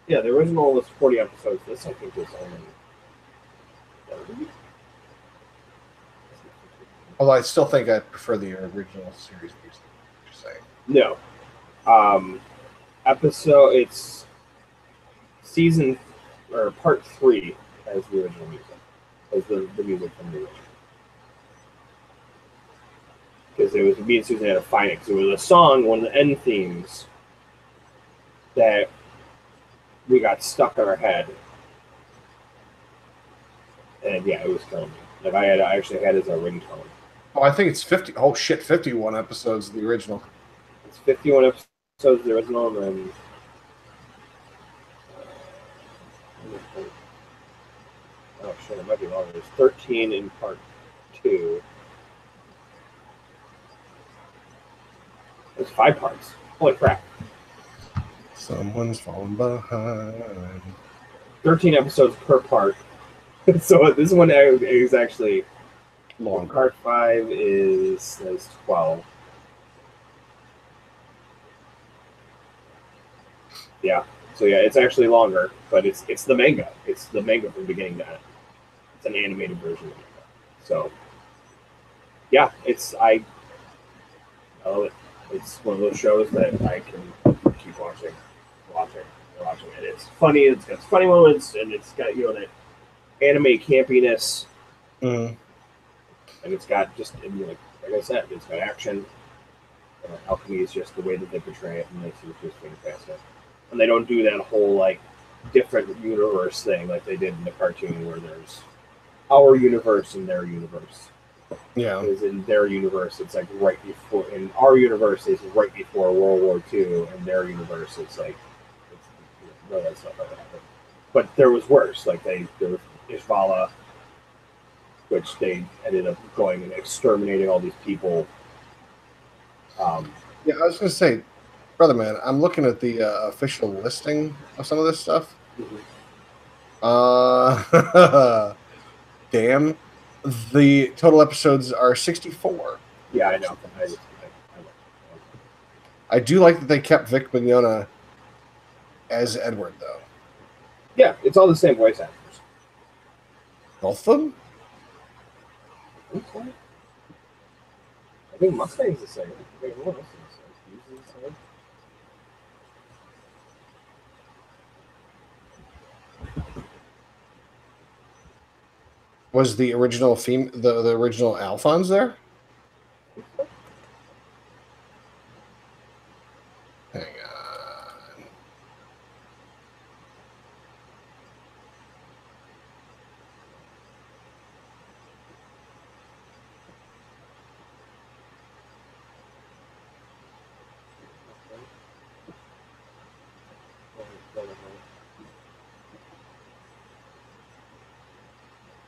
Yeah, the original was 40 episodes. This I think was only 30. Although I still think I prefer the original series. Just saying. No. It's season or part 3 as the original music, as the music from the original. Because it was me and Susan had to find it. Because it was a song, one of the end themes that we got stuck in our head, and yeah, it was killing me. Like I actually had it as a ringtone. Oh, I think it's 50. Oh shit, 51 episodes of the original. It's 51 episodes of the original, and then oh shit, it might be longer. There's 13 in part 2. There's 5 parts. Holy crap! Someone's falling behind. 13 episodes per part. So this one is actually longer. Part 5 is 12. Yeah. So yeah, it's actually longer, but it's the manga. It's the manga from beginning to end. It's an animated version of the manga. So yeah, I love it. It's one of those shows that I can keep watching. And it's funny. It's got funny moments, and it's got that anime campiness, and it's got just like I said, it's got action. Alchemy is just the way that they portray it, and makes it just fantastic. And they don't do that whole like different universe thing like they did in the cartoon, where there's our universe and their universe. Yeah. Because in their universe, it's like right before. In our universe, it's right before World War II. In their universe, it's like none of that stuff ever happened. But there was worse. Like there was Ishvala, which they ended up going and exterminating all these people. Yeah, I was going to say, brother man, I'm looking at the official listing of some of this stuff. Damn. The total episodes are 64. Yeah, I know. I do like that they kept Vic Mignogna as Edward, though. Yeah, it's all the same voice actors. Both of them? I think Mustang's the same. I think everyone else is the same. Usually the same. Was the original the original Alphonse there? Hang on.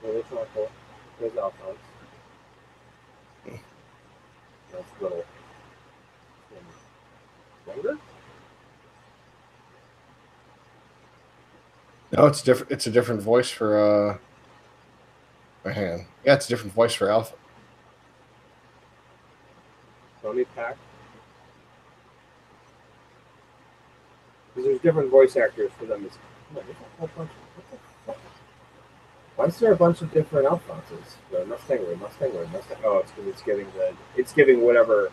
There's Michael. There's Alphonse. That's little. Younger? No, it's different. It's a different voice for hang on. Yeah, it's a different voice for Alpha. Tony Pack. Because there's different voice actors for them. Why is there a bunch of different Alphonses? The Mustang. Oh, it's because it's giving whatever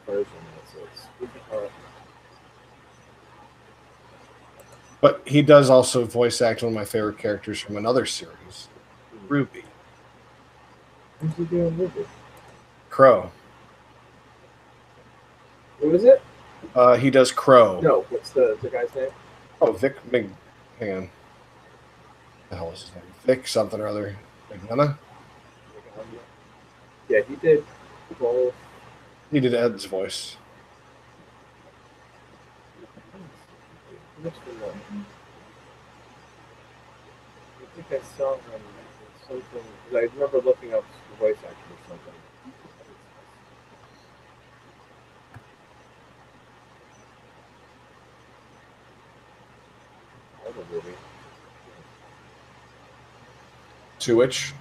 version this is. But he does also voice act one of my favorite characters from another series, Ruby. Who's he doing Ruby? Crow. Who is it? He does Crow. No, what's the guy's name? Oh, Vic Hang on. The hell is his name? Vic something or other. Mignogna? Yeah, he did both. He did Ed's voice. I think I saw him in something. I remember looking up the voice actor or something. Movie. To which,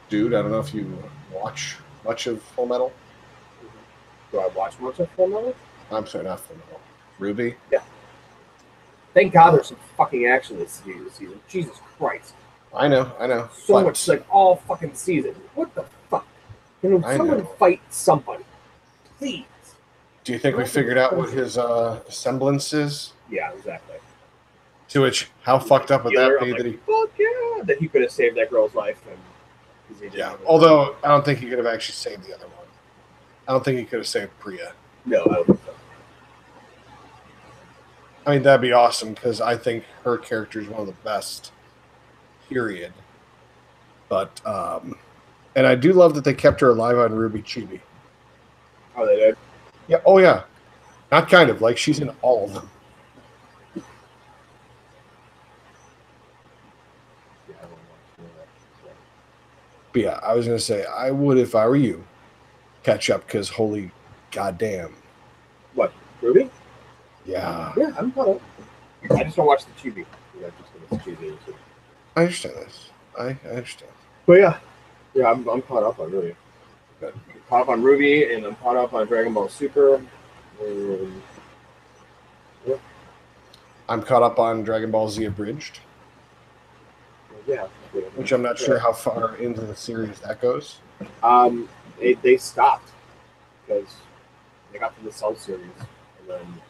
dude, I don't know if you watch much of Full Metal. Do I watch much of Full Metal? I'm sorry, not Full Metal. Ruby? Yeah. Thank God there's some fucking action this season. Jesus Christ. I know. So much, like all fucking season. What the fuck? Can someone fight somebody? Please. Do you think we figured out what his semblance is? Yeah, exactly. To which, how fucked up would that be? Like, that he, fuck yeah, that he could have saved that girl's life. Yeah, although I don't think he could have actually saved the other one. I don't think he could have saved Priya. No, I don't think so. I mean, that'd be awesome because I think her character is one of the best, period. But, and I do love that they kept her alive on Ruby Chibi. Oh, they did? Yeah, oh yeah. Not kind of, like she's in all of them. But yeah, I was going to say, I would, if I were you, catch up because holy goddamn. What, Ruby? Yeah. Yeah, I'm caught up. I just don't watch the Chibi. I understand this. I understand. But yeah, I'm caught up on Ruby. I'm caught up on Ruby, and I'm caught up on Dragon Ball Super. Yeah. I'm caught up on Dragon Ball Z Abridged. Yeah. Which I'm not sure how far into the series that goes. They stopped because they got to the Cell series, and then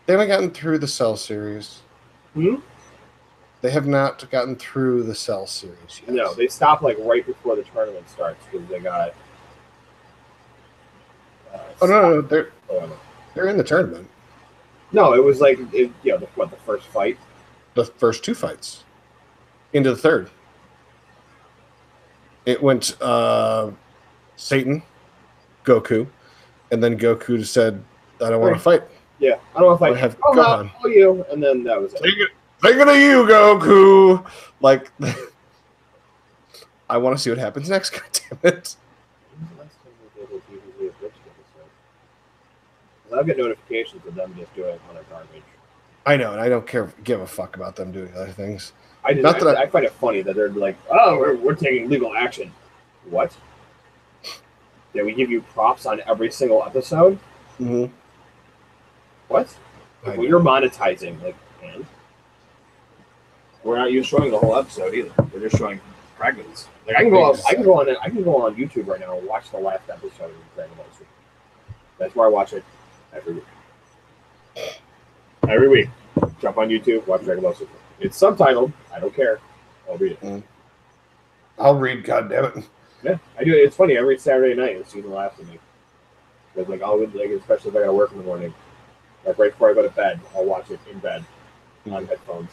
they haven't gotten through the Cell series. They have not gotten through the Cell series yet. No, they stopped like right before the tournament starts because they got. No, they're in the tournament. No, it was like the first fight. The first two fights into the third. It went Satan, Goku, and then Goku said, "I don't want to fight. Yeah, I don't know if I have I'll Gohan. call you," and then that was it. Take it to you, Goku." Like, I want to see what happens next. God damn it! I'll get notifications of them just doing on a garbage. I know, and I don't give a fuck about them doing other things. I find it funny that they're like, "Oh, we're taking legal action." What? Yeah, we give you props on every single episode. Mm-hmm. What? Well, you're monetizing, like, and we're not even showing the whole episode either. We're just showing fragments. Like, I can go on YouTube right now and watch the last episode of Dragon Ball Z. That's where I watch it every week. Every week, jump on YouTube, watch Dragon Ball Super. It's subtitled. I don't care. I'll read it. I'll read. God damn it. Yeah, I do. It's funny. Every Saturday night, it's season last with me. Because especially if I gotta work in the morning, like right before I go to bed, I'll watch it in bed on headphones.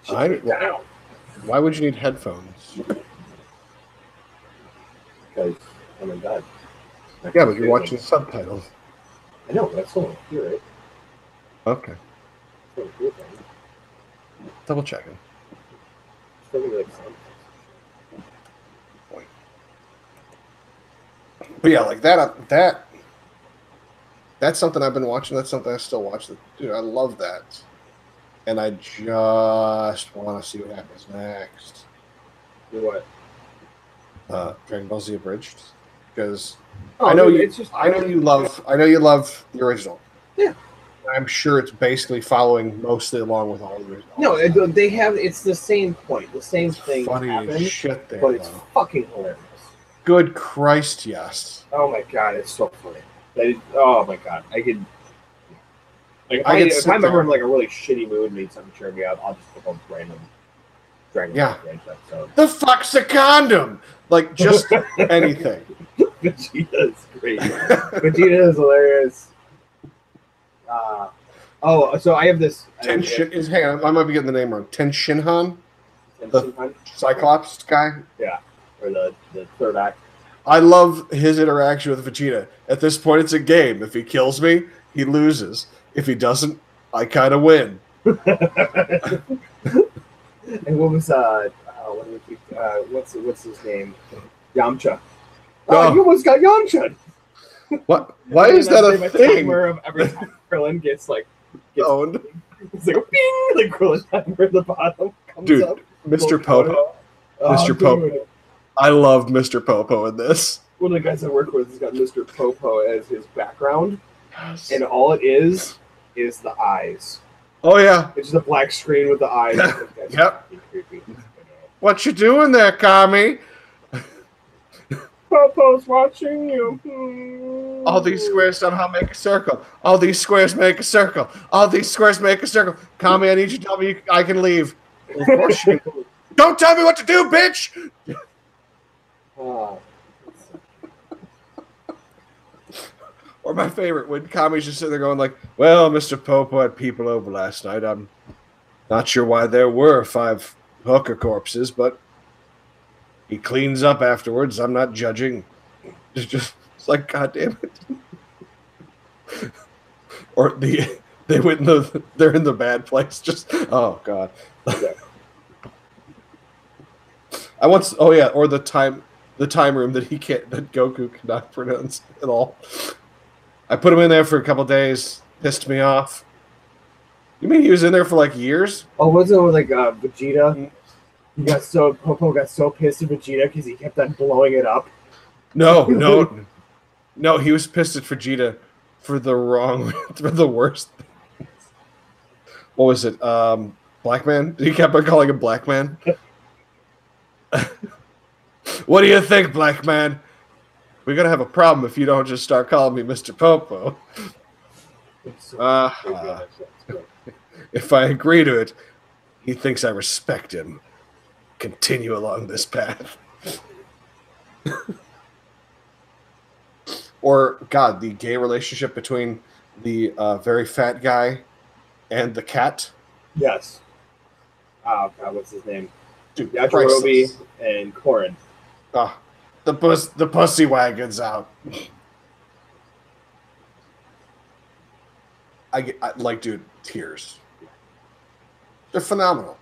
Why would you need headphones? Because I'm in bed. Yeah, but you're watching subtitles. I know, that's so cool, right? Okay. So cool, Double checking. But yeah, like that's something I've been watching. That's something I still watch. Dude, I love that. And I just want to see what happens next. What? Dragon Ball Z Abridged. Because I know you love the original. Yeah. I'm sure it's basically following mostly along with all the original. No, it's the same point. The same thing happened, shit there, but it's fucking hilarious. Good Christ, yes. Oh my god, it's so funny. Oh my god, I could. Like, if I'm ever in like a really shitty mood and need something to cheer me up, I'll just pick up random Dragon Ball episode. The fuck's a condom? Like, just anything. Vegeta is great. Vegeta is hilarious. So I have this. Hang on, I might be getting the name wrong. Tenshinhan? The Cyclops guy? Yeah, or the third act. I love his interaction with Vegeta. At this point, it's a game. If he kills me, he loses. If he doesn't, I kind of win. And what was what's his name? Yamcha. Oh, you almost got Yamcha. What? Why is that a thing? Timer of every time Krillin gets owned. It's like a bing, like Krillin timer at the bottom comes dude, up. Mr. Popo. Mr. Popo. I love Mr. Popo in this. One of the guys I work with has got Mr. Popo as his background, and all it is the eyes. Oh yeah, it's just a black screen with the eyes. Yep. What you doing there, Kami? Popo's watching you. All these squares somehow make a circle. All these squares make a circle. All these squares make a circle. Kami, I need you to tell me I can leave. Well, of course you can. Don't tell me what to do, bitch! Or my favorite, when Kami's just sitting there going like, well, Mr. Popo had people over last night. I'm not sure why there were 5 hooker corpses, but he cleans up afterwards. I'm not judging. It's like, God damn it. Or they're in the bad place. Just, oh God. Or the time room that Goku cannot pronounce at all. I put him in there for a couple days, pissed me off. You mean he was in there for like years? Oh, wasn't it like Vegeta? Popo got so pissed at Vegeta because he kept on blowing it up. No, he was pissed at Vegeta for the worst things. What was it? Black Man? He kept on calling him Black Man. What do you think, Black Man? We're gonna have a problem if you don't just start calling me Mr. Popo. If I agree to it, he thinks I respect him. Continue along this path. Or, God, the gay relationship between the very fat guy and the cat. Yes. Oh God, what's his name? Dude, Yajirobe priceless. and Korin. Ah, the pussy wagon's out. Like, dude, tears. They're phenomenal.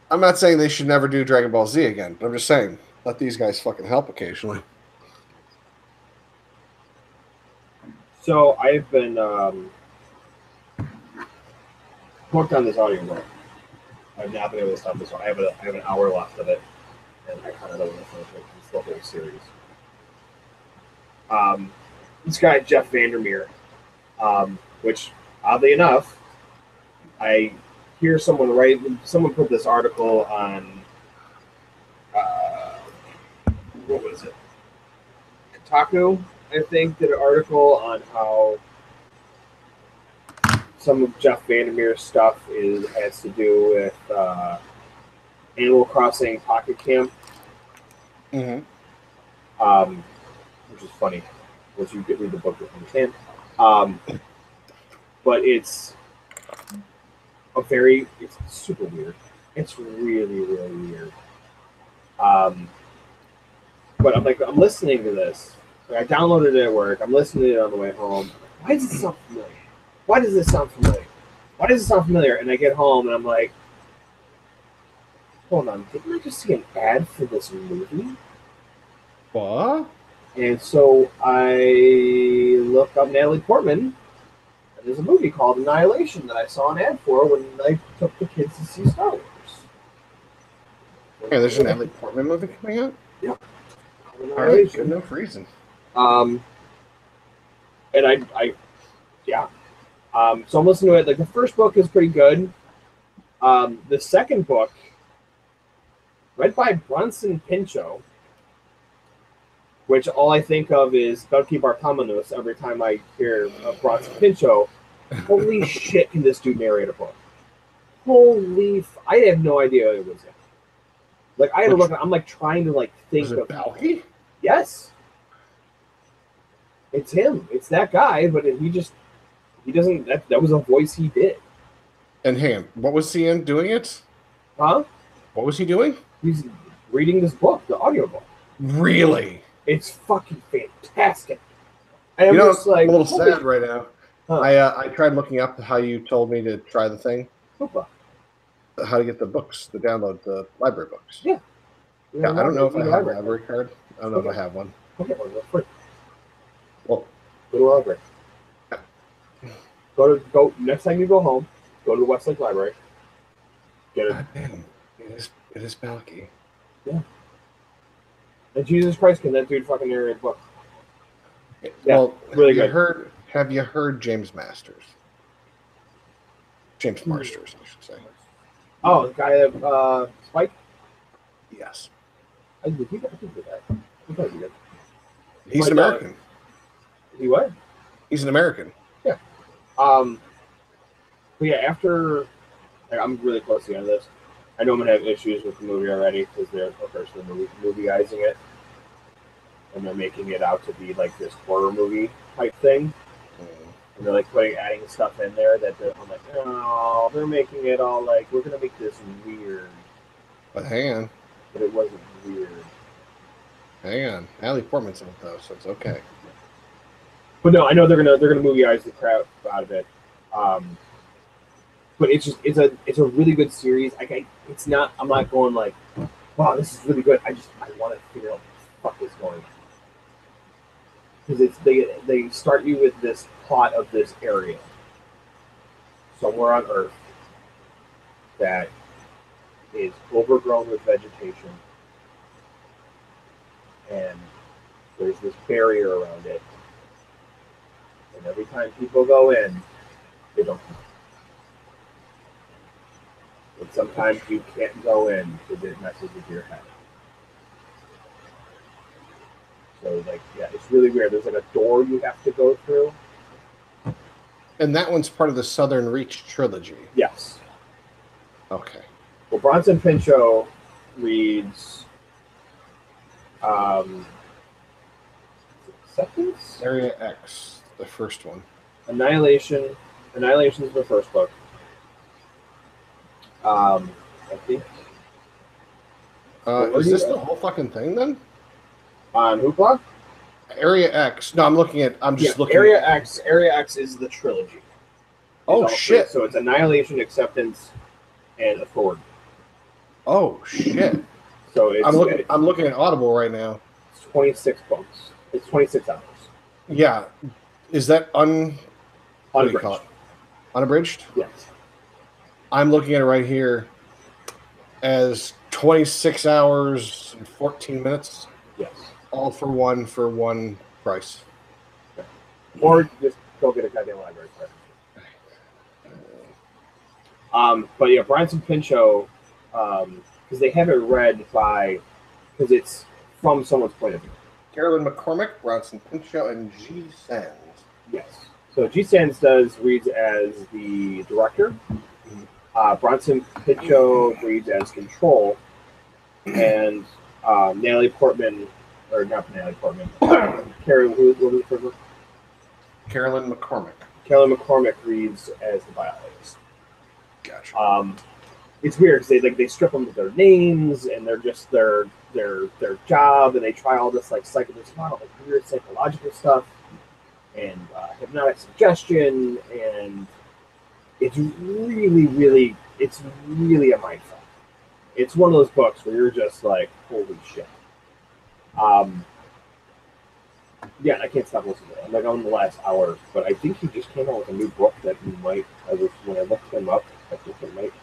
I'm not saying they should never do Dragon Ball Z again, but I'm just saying let these guys fucking help occasionally. So I've been hooked on this audiobook. I've not been able to stop this one. I have an hour left of it, and I kind of don't want to finish it. It's the whole series. This guy Jeff Vandermeer, which oddly enough, I hear someone put this article on uh, what was it? Kotaku, I think, did an article on how some of Jeff Vandermeer's stuff has to do with Animal Crossing Pocket Camp, Mm-hmm. which is funny once you read the book you understand. Um, but it's it's super weird. It's really really weird. Um, but I'm listening to this. Like, I downloaded it at work. I'm listening to it on the way home. Why does it sound familiar? Why does this sound familiar? Why does it sound familiar? And I get home and I'm like, hold on, didn't I just see an ad for this movie? What? And so I look up Natalie Portman, and there's a movie called Annihilation that I saw an ad for when I took the kids to see Star Wars. Yeah, there's an Natalie Portman movie coming out? Yep. All right, good enough reason. And yeah. So I'm listening to it. Like, the first book is pretty good. The second book, read by Bronson Pinchot, which all I think of is Belki Bartamanos every time I hear Bronson Pinchot. Holy shit, can this dude narrate a book? I have no idea it was him. Like, I had to look. I'm like trying to like think Was it of Balky? Yes, it's him. It's that guy, but he doesn't. That was a voice he did. And hang on, what was he in doing it? Huh? What was he doing? He's reading this book, the audiobook. Really? It's fucking fantastic. And I'm You know, just like, I'm a little sad right now. Huh. I tried looking up how you told me to try the thing, Hoopa. how to get the books, to download the library books. Yeah. Yeah, I don't know if I have a library. library card. I don't know if I have one. I'll get one real quick. Well, Go to the library. Go next time you go home. Go to the Westlake Library. Get it. God damn, it is Balky. Yeah. And Jesus Christ, can that dude fucking narrate a book? Yeah, Well, really good. Have you heard James Masters? James Marsters, I should say. Oh, the guy that Spike. Yes. I did that. He probably did. He's an American. He what? He's an American. Yeah. But yeah, after I'm really close to the end of this. I know I'm gonna have issues with the movie already because they're of course they're movieizing it, and they're making it out to be like this horror movie type thing. And they're like adding stuff in there I'm like, oh, they're making it all like we're gonna make this weird. But hang on. But it wasn't weird. Hang on. Natalie Portman's in it though, so it's okay. But no, I know they're gonna movieize the crap out of it. But it's a really good series. I'm not going like, wow, this is really good. I want to figure out what the fuck is going on. Because they start you with this plot of this area somewhere on Earth that is overgrown with vegetation, and there's this barrier around it. And every time people go in, they don't come out. And sometimes you can't go in because it messes with your head. So, like, yeah, it's really weird. There's like a door you have to go through. And that one's part of the Southern Reach trilogy. Yes. Okay. Well, Bronson Pinchot reads Acceptance? Area X, the first one. Annihilation. Annihilation is the first book. I think Is this the whole fucking thing then? on Hoopla. Area X. No, I'm just looking. Area X. Area X is the trilogy. Oh shit! So it's Annihilation, Acceptance, and Authority. Oh shit! So it's I'm looking at Audible right now. It's 26 books. It's 26 hours. Yeah, is that Unabridged? Unabridged? Yes. I'm looking at it right here as 26 hours and 14 minutes. Yes. All for one price. Okay. Or just go get a goddamn library card. But yeah, Bronson Pinchot, because they have it read because it's from someone's point of view. Carolyn McCormick, Bronson Pinchot, and G. Sands. Yes. So G. Sands reads as the director. Bronson Pinchot reads as Control, and Natalie Portman, or not Natalie Portman, Carolyn McCormick. Carolyn McCormick reads as the biologist. Gotcha. It's weird because they strip them of their names and they're just their job, and they try all this there's a lot of weird psychological stuff and hypnotic suggestion, and it's really a mindfuck. It's one of those books where you're just like, holy shit. Yeah, I can't stop listening to it. I'm like on the last hour, but I think he just came out with a new book that when I looked him up, I think it might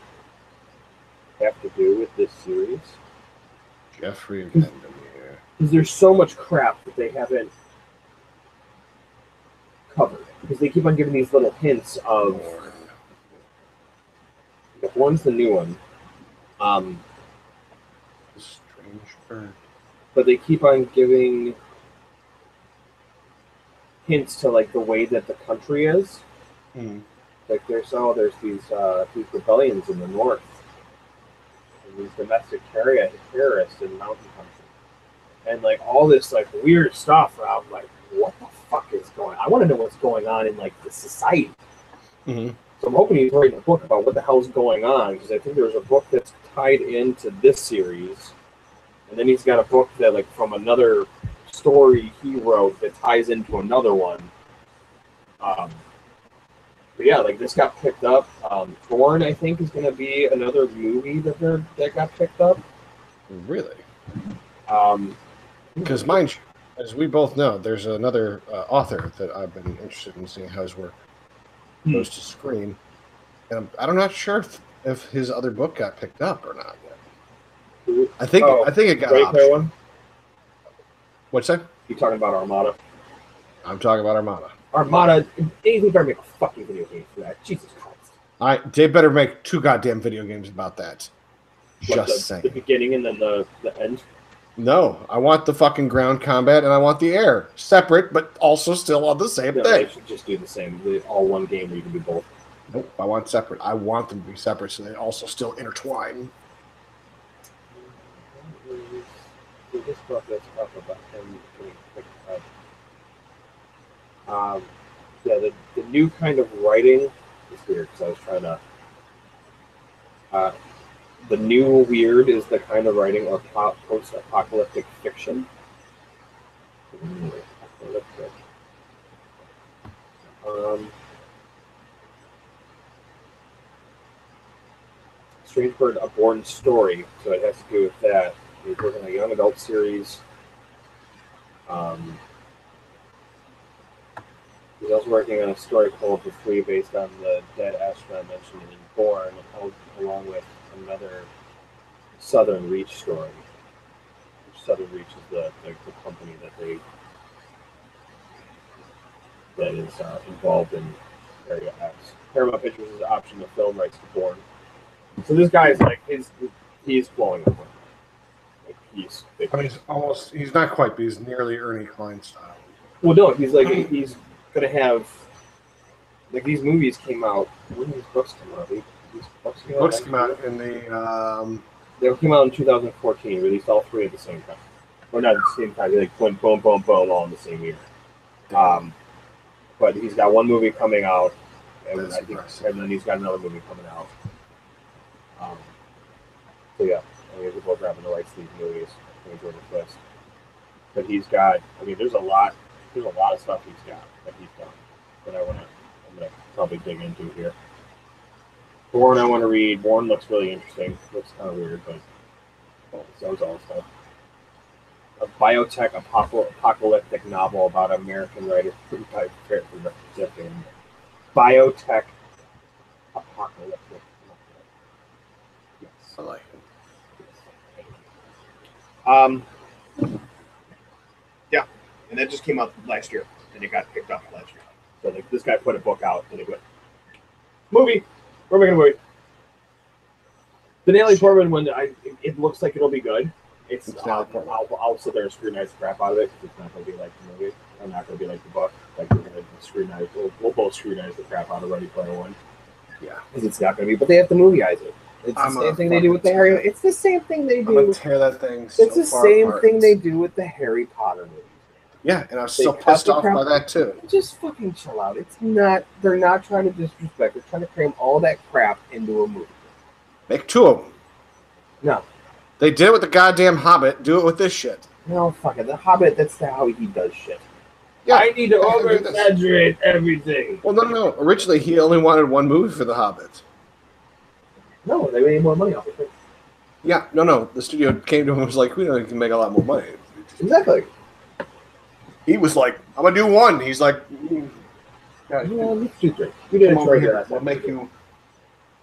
have to do with this series. Jeffrey Vandermeer. Because there's so much crap that they haven't covered. Because they keep on giving these little hints of. One's the new one. Strange bird. But they keep on giving hints to the way that the country is. Like there's these rebellions in the north, and these domestic terrorists in mountain country, and all this weird stuff. Where I'm like, what the fuck is going on? I want to know what's going on in the society. Mm-hmm. So I'm hoping he's writing a book about what the hell's going on, because I think there's a book that's tied into this series, and then he's got a book that from another story he wrote that ties into another one. But yeah, this got picked up. Thorn, I think, is going to be another movie that got picked up. Really? Because mind you, as we both know, there's another author that I've been interested in seeing how his work goes to screen, and I'm not sure if his other book got picked up or not yet. I think it got optioned. One? What's that? You talking about Armada? I'm talking about Armada. Armada, anything better make a fucking video game for that. Jesus Christ. They better make 2 goddamn video games about that. Just saying. The beginning and then the end? No, I want the fucking ground combat and I want the air. Separate, but also still on the same thing. They should just do the same. All one game where you can do both. Nope, I want separate. I want them to be separate so they also still intertwine. This book that's talk about him getting picked up. The new kind of writing is weird because I was trying to. The new weird is the kind of writing of post-apocalyptic fiction. Strange Bird, A Born Story, so it has to do with that. He's working on a young adult series. He's also working on a story called The Flea, based on the dead astronaut mentioned in Born, along with another Southern Reach story. Southern Reach is the company that is involved in Area X. Paramount Pictures has optioned the film rights to Born. So this guy is he's blowing up. He's not quite, but he's nearly Ernie Klein style. Well, no, he's gonna have these movies came out. When did these books come out? These books came out in the. They came out in 2014. Released all 3 at the same time, or not at the same time. They went boom, boom, boom, all in the same year. But he's got one movie coming out, and then he's got another movie coming out. Um, so yeah, I mean, we're grabbing the rights to these movies. Enjoy the twist. But he's got. I mean, there's a lot. There's a lot of stuff he's got that he's done that I'm gonna probably dig into here. Born, I want to read. Born looks really interesting. Looks kind of weird, but so is all stuff. A biotech apocalyptic novel about American writer biotech apocalyptic. Yes. I like it. Yeah, and that just came out last year, and it got picked up last year. So like, this guy put a book out, and they went, movie. We're making a movie. The Natalie Portman one, it looks like it'll be good. It's not. I'll sit there and scrutinize the crap out of it because it's not going to be like the movie. I'm not going to be like the book. Like we're going to scrutinize. We'll both scrutinize the crap out of Ready Player One. Yeah, because it's not going to be. But they have to movieize it. It's the same thing they do with the Harry. It's the same thing they do. I'm gonna tear that thing. It's the same thing they do with the Harry Potter movies. Yeah, and I was so pissed off by that too. Just fucking chill out. It's not. They're not trying to disrespect. They're trying to cram all that crap into a movie. Make 2 of them. No. They did it with the goddamn Hobbit. Do it with this shit. No, fuck it. The Hobbit, that's how he does shit. Yeah, I need to over-exaggerate everything. Well, no. Originally, he only wanted 1 movie for the Hobbit. No, they made more money off it. Yeah, no. The studio came to him and was like, we know you can make a lot more money. Exactly. He was like, I'm going to do 1. He's like, yeah, let's do 3. You didn't over here. We'll make you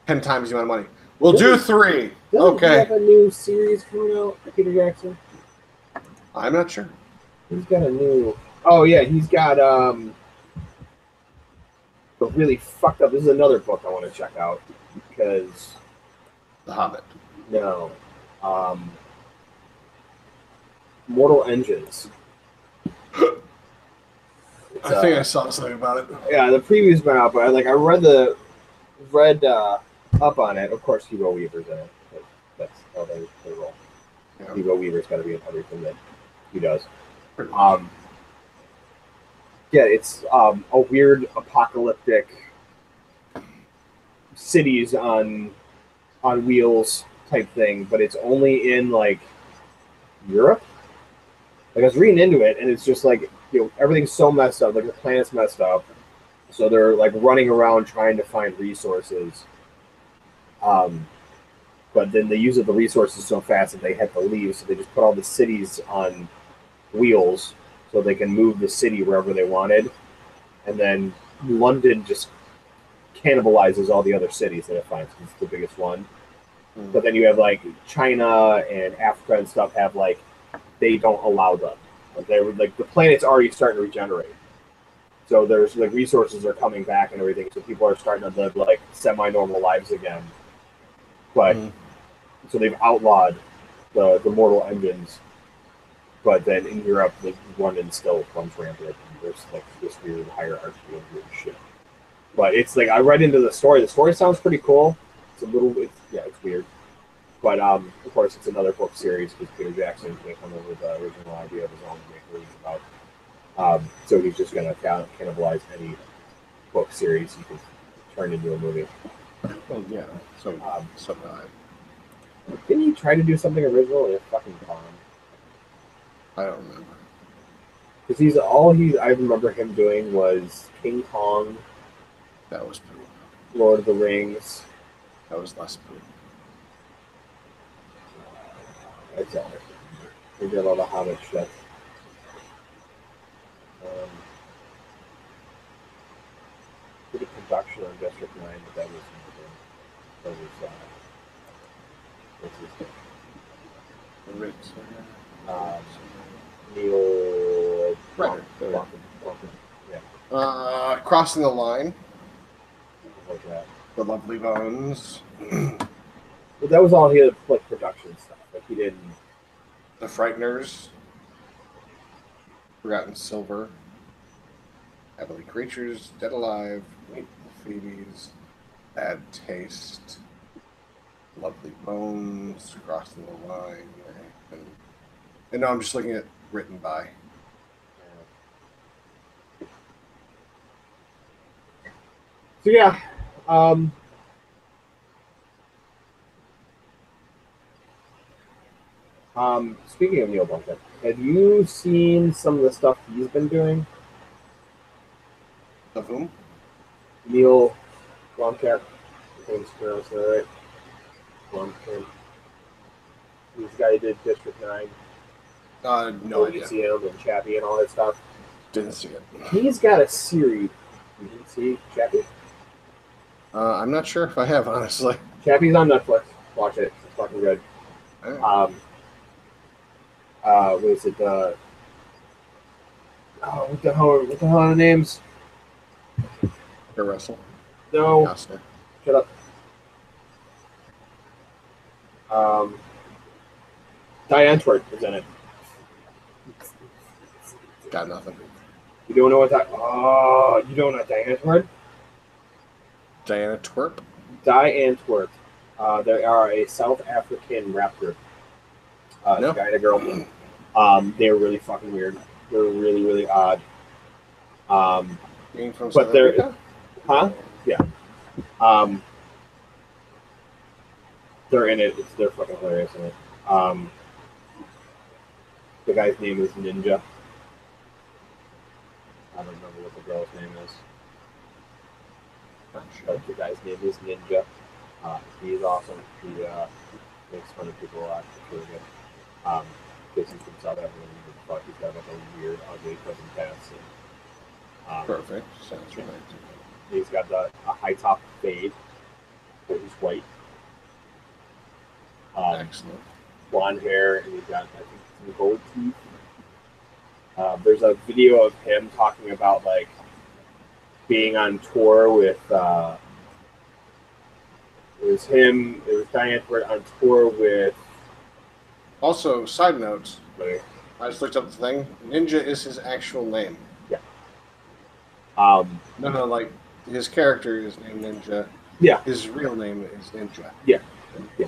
10 times the amount of money. We'll do 3. Okay. He have a new series coming out, Peter Jackson? I'm not sure. He's got a new... Oh, yeah, he's got... the really fucked up... This is another book I want to check out, because... The Hobbit. No. Mortal Engines. I think I saw something about it. Yeah, the preview's been out, but I read up on it. Of course, Hugo Weaver's in it. That's how they roll. Yeah. Hugo Weaver's got to be in everything that he does. Yeah, it's a weird apocalyptic cities on wheels type thing, but it's only in like Europe. Like I was reading into it, and it's just like, you know, everything's so messed up. Like the planet's messed up, so they're like running around trying to find resources. But then they use the resources so fast that they have to leave, so they just put all the cities on wheels so they can move the city wherever they wanted, and then London just cannibalizes all the other cities that it finds. It's the biggest one. But then you have like China and Africa and stuff have like, they don't allow them. They're like, the planet's already starting to regenerate. So there's like resources are coming back and everything. So people are starting to live like semi-normal lives again. But so they've outlawed the mortal engines. But then in Europe, like London still runs rampant. There's like this weird hierarchy of weird shit. But it's like, I read into the story. The story sounds pretty cool. It's a little, it's weird. But of course, it's another book series because Peter Jackson can't come up with the original idea of his own to make movies about. So he's just going to cannibalize any book series he can turn into a movie. Well, yeah. So didn't he try to do something original and it fucking bombed? I don't remember. Because I remember him doing was King Kong. That was poo. Lord of the Rings. That was less poo. That's all. He did all the Hobbit shit. Did a production on District 9, but that was what's his name? Neil. Right. Yeah. Crossing the Line. What was that? The Lovely Bones. But that was all he had, like, production stuff. Like, he didn't... The Frighteners. Forgotten Silver. Heavenly Creatures. Dead Alive. Meet the Phoebes. Bad Taste. Lovely Bones. Crossing the Line. And no, I'm just looking at written by. So, yeah. Speaking of Neil Blomkamp, have you seen some of the stuff he's been doing? Of whom? Neil Blomkamp, I think it's pronounced that right. Blomkamp. He's the guy who did District 9. No idea. Elysium and Chappie and all that stuff. Didn't see it. He's got a series. You didn't see Chappie? I'm not sure if I have, honestly. Chappie's on Netflix. Watch it. It's fucking good. Right. What is it? What the hell are the names? Kurt Russell. No. Costner. Shut up. Diane Antwoord is in it. Got nothing. You don't know what that? Oh, you don't know Diane Antwoord? Diana Twerp. Diane Antwoord. They are a South African rap group. No. A guy and a girl. They're really fucking weird. They're really, really odd. Being from But South they're, Africa? huh? Yeah. They're in it. They're fucking hilarious in it. The guy's name is Ninja. I don't remember what the girl's name is. But the guy's name is Ninja. He's awesome. He makes fun of people a lot. It's really good. Because he's from South Africa. But he's got like a weird, ugly cousin past. Perfect. Sounds right. He's got a high top fade. But he's white. Excellent. Blonde hair, and he's got, I think, some gold teeth. There's a video of him talking about like being on tour with. It was Diane Antwoord on tour with. Also, side note, Like, I just looked up the thing. Ninja is his actual name. yeah. No, like his character is named Ninja. Yeah. His real name is Ninja. Yeah. Yeah.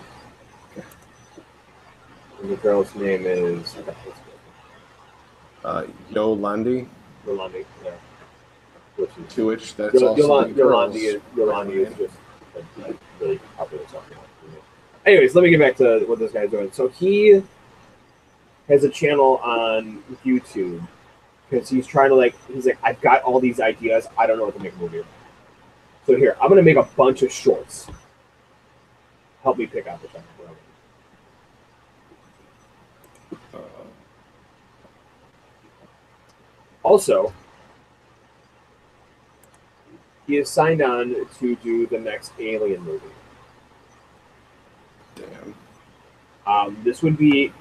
And the girl's name is. Yolandi. Yolandi. Yeah. Which is To which that's also the girl's Yolandi is just a really popular song. Anyways, let me get back to what this guy's doing. So he has a channel on YouTube because he's trying to he's like, I've got all these ideas. I don't know what to make a movie about. So here, I'm gonna make a bunch of shorts. Help me pick out the channel. Also, he is signed on to do the next Alien movie. Damn. This would be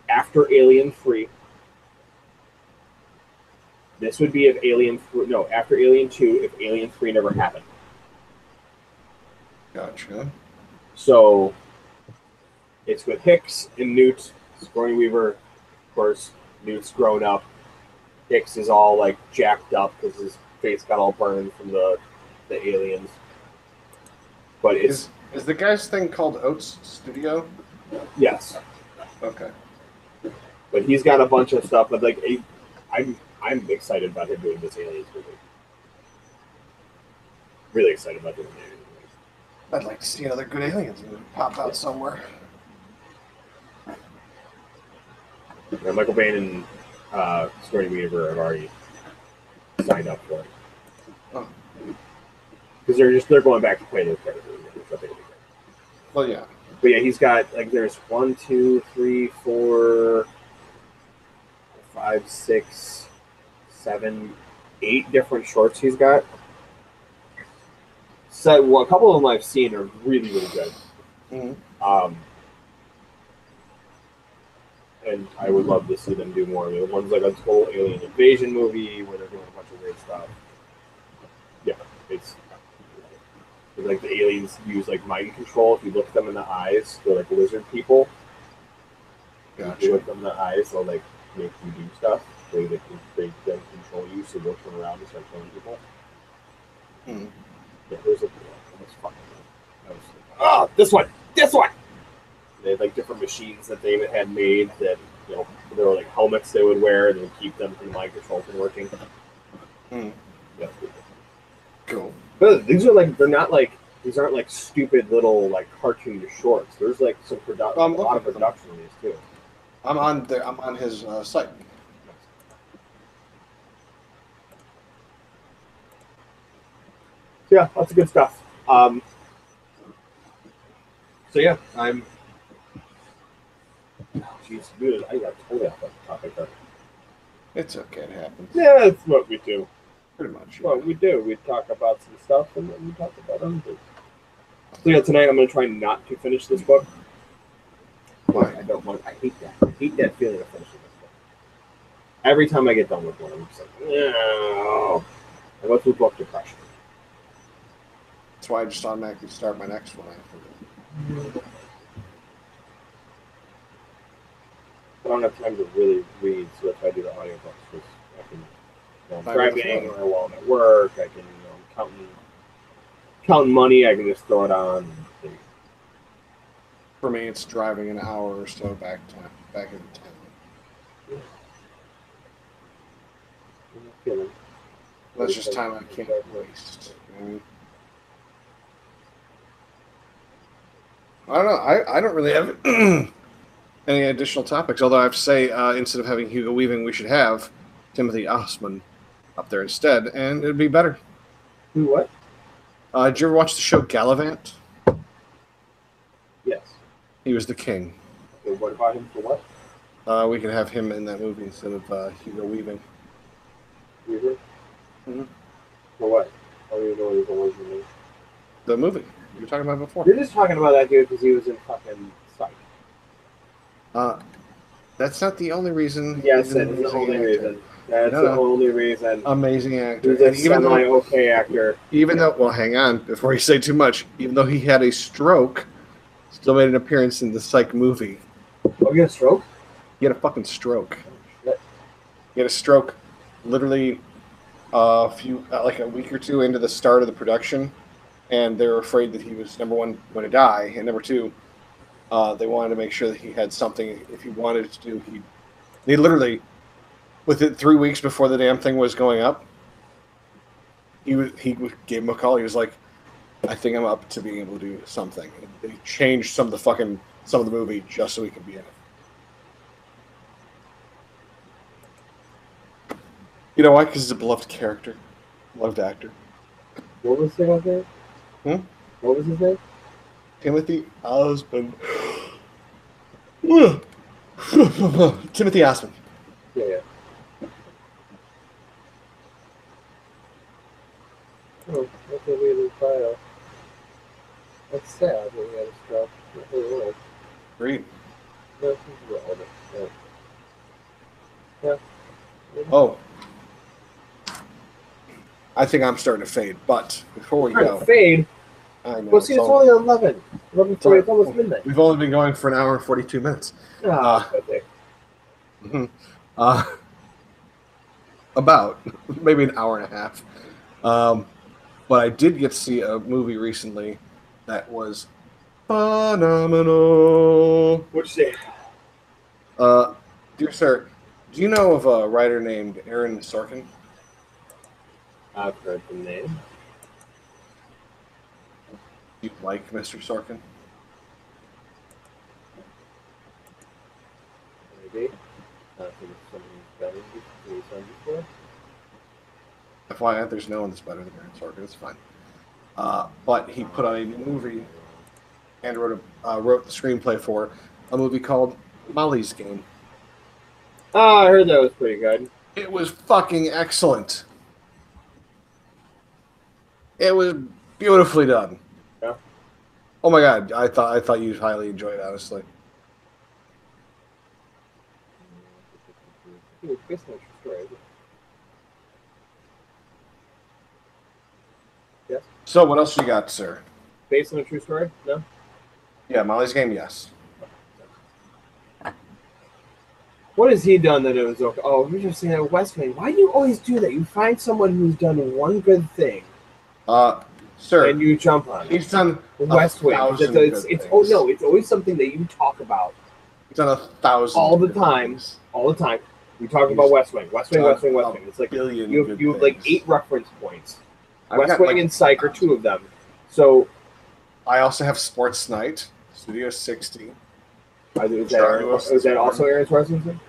after Alien 3. This would be if after Alien 2, if Alien 3 never happened. Gotcha. So, it's with Hicks and Newt, Sigourney Weaver. Of course, Newt's grown up. Hicks is all like jacked up because his face got all burned from the aliens. But it's is the guy's thing called Oats Studio? Yes. Okay. But he's got a bunch of stuff. But like, I'm excited about him doing this Aliens movie. Really excited about doing Aliens movie. I'd like to see another good Aliens movie pop out somewhere. Yeah, Michael Bain and Sigourney Weaver have already signed up for it. Oh. Because they're going back to play their characters. Well, yeah. But yeah, he's got there's 1, 2, 3, 4, 5, 6, 7, 8 different shorts he's got. So a couple of them I've seen are really, really good. Mm-hmm. And I would love to see them do more. The one's like a whole alien invasion movie where they're doing a bunch of weird stuff. Yeah, it's like the aliens use like mind control. If you look them in the eyes, they're like lizard people. Gotcha. If you look them in the eyes, they'll like make you do stuff. They then control you, so they'll turn around and start killing people. Mm-hmm. Yeah, there's a this one. They had like different machines that they had made that there were like helmets they would wear and then keep them from mind control from working. Mm. Yeah. Cool. But these aren't like stupid little like cartoon shorts. There's like some a lot of production in these too. I'm on there. I'm on his site. So yeah, lots of good stuff. So yeah, I'm. Jeez, dude, I got totally off that topic there. It's okay. It happens. Yeah, that's what we do. Pretty much. What we do, we talk about some stuff and then we talk about other things. So yeah, tonight I'm gonna try not to finish this book. Why? I don't want. I hate that. I hate that feeling of finishing this book. Every time I get done with one, I'm just like, no. I go through book depression. That's why I just automatically start my next one after. I don't have time to really read, so that's why I do the audiobooks. Because I can, I'm driving or while I'm at work, I can, I'm counting money. I can just throw it on. For me, it's driving an hour or so back in town. Yeah. That's just time I can't waste. You know what I mean? I don't know. I don't really have any additional topics. Although I have to say, instead of having Hugo Weaving, we should have Timothy Osman up there instead, and it'd be better. Who? What? Did you ever watch the show Gallivant? Yes. He was the king. Okay, what about him for what? We could have him in that movie instead of Hugo Weaving. Weaver? Mm-hmm. For what? I don't even know what his origin is. The movie you were talking about before. You're just talking about that dude because he was in fucking Psych. That's not the only reason. Yes, that's the only reason. That's the only reason. Amazing actor. He's a semi-okay actor. Even though, well, hang on, before you say too much, even though he had a stroke, still made an appearance in the Psych movie. Oh, he had a stroke? He had a fucking stroke. Oh, shit. He had a stroke literally like a week or two into the start of the production, and they were afraid that he was, number one, going to die, and number two, they wanted to make sure that he had something if he wanted to do. They literally, within 3 weeks before the damn thing was going up, he gave him a call. He was like, "I think I'm up to being able to do something." And he changed some of the movie just so he could be in it. You know why? Because he's a beloved character, beloved actor. What was his name? What was his name? Timothy Osmond. Timothy Osmond. Yeah. Oh, that's a weird title. That's sad that he had a stroke. Not really old. Agreed. No, he's a little older. Yeah. Oh. I think I'm starting to fade, but before we go... Fade? I know. Well, see, it's only 11. 11:40, it's almost midnight. We've only been going for an hour and 42 minutes. About. Maybe an hour and a half. But I did get to see a movie recently that was phenomenal. What'd you say? Dear sir, do you know of a writer named Aaron Sorkin? I've heard the name. Do you like Mr. Sorkin? Maybe. I think something better than he's done before. FYI, there's no one that's better than Aaron Sorkin. It's fine. But he put out a new movie and wrote the screenplay for a movie called Molly's Game. Oh, I heard that was pretty good. It was fucking excellent. It was beautifully done. Yeah. Oh my god, I thought you'd highly enjoy it, honestly. It's based on a true story. Yes. So, what else you got, sir? Based on a true story? No. Yeah, Molly's Game, yes. What has he done that it was okay? Oh, we're just saying that West Wing. Why do you always do that? You find someone who's done one good thing. Sir, and you jump on it. He's done West Wing. It's always something that you talk about. He's done 1,000 all the time. All the time. We talk about West Wing. West Wing. It's like you have like 8 reference points. West Wing and Psych are 2 of them. So I also have Sports Night, Studio 60. Is that also Aaron Sorkinson?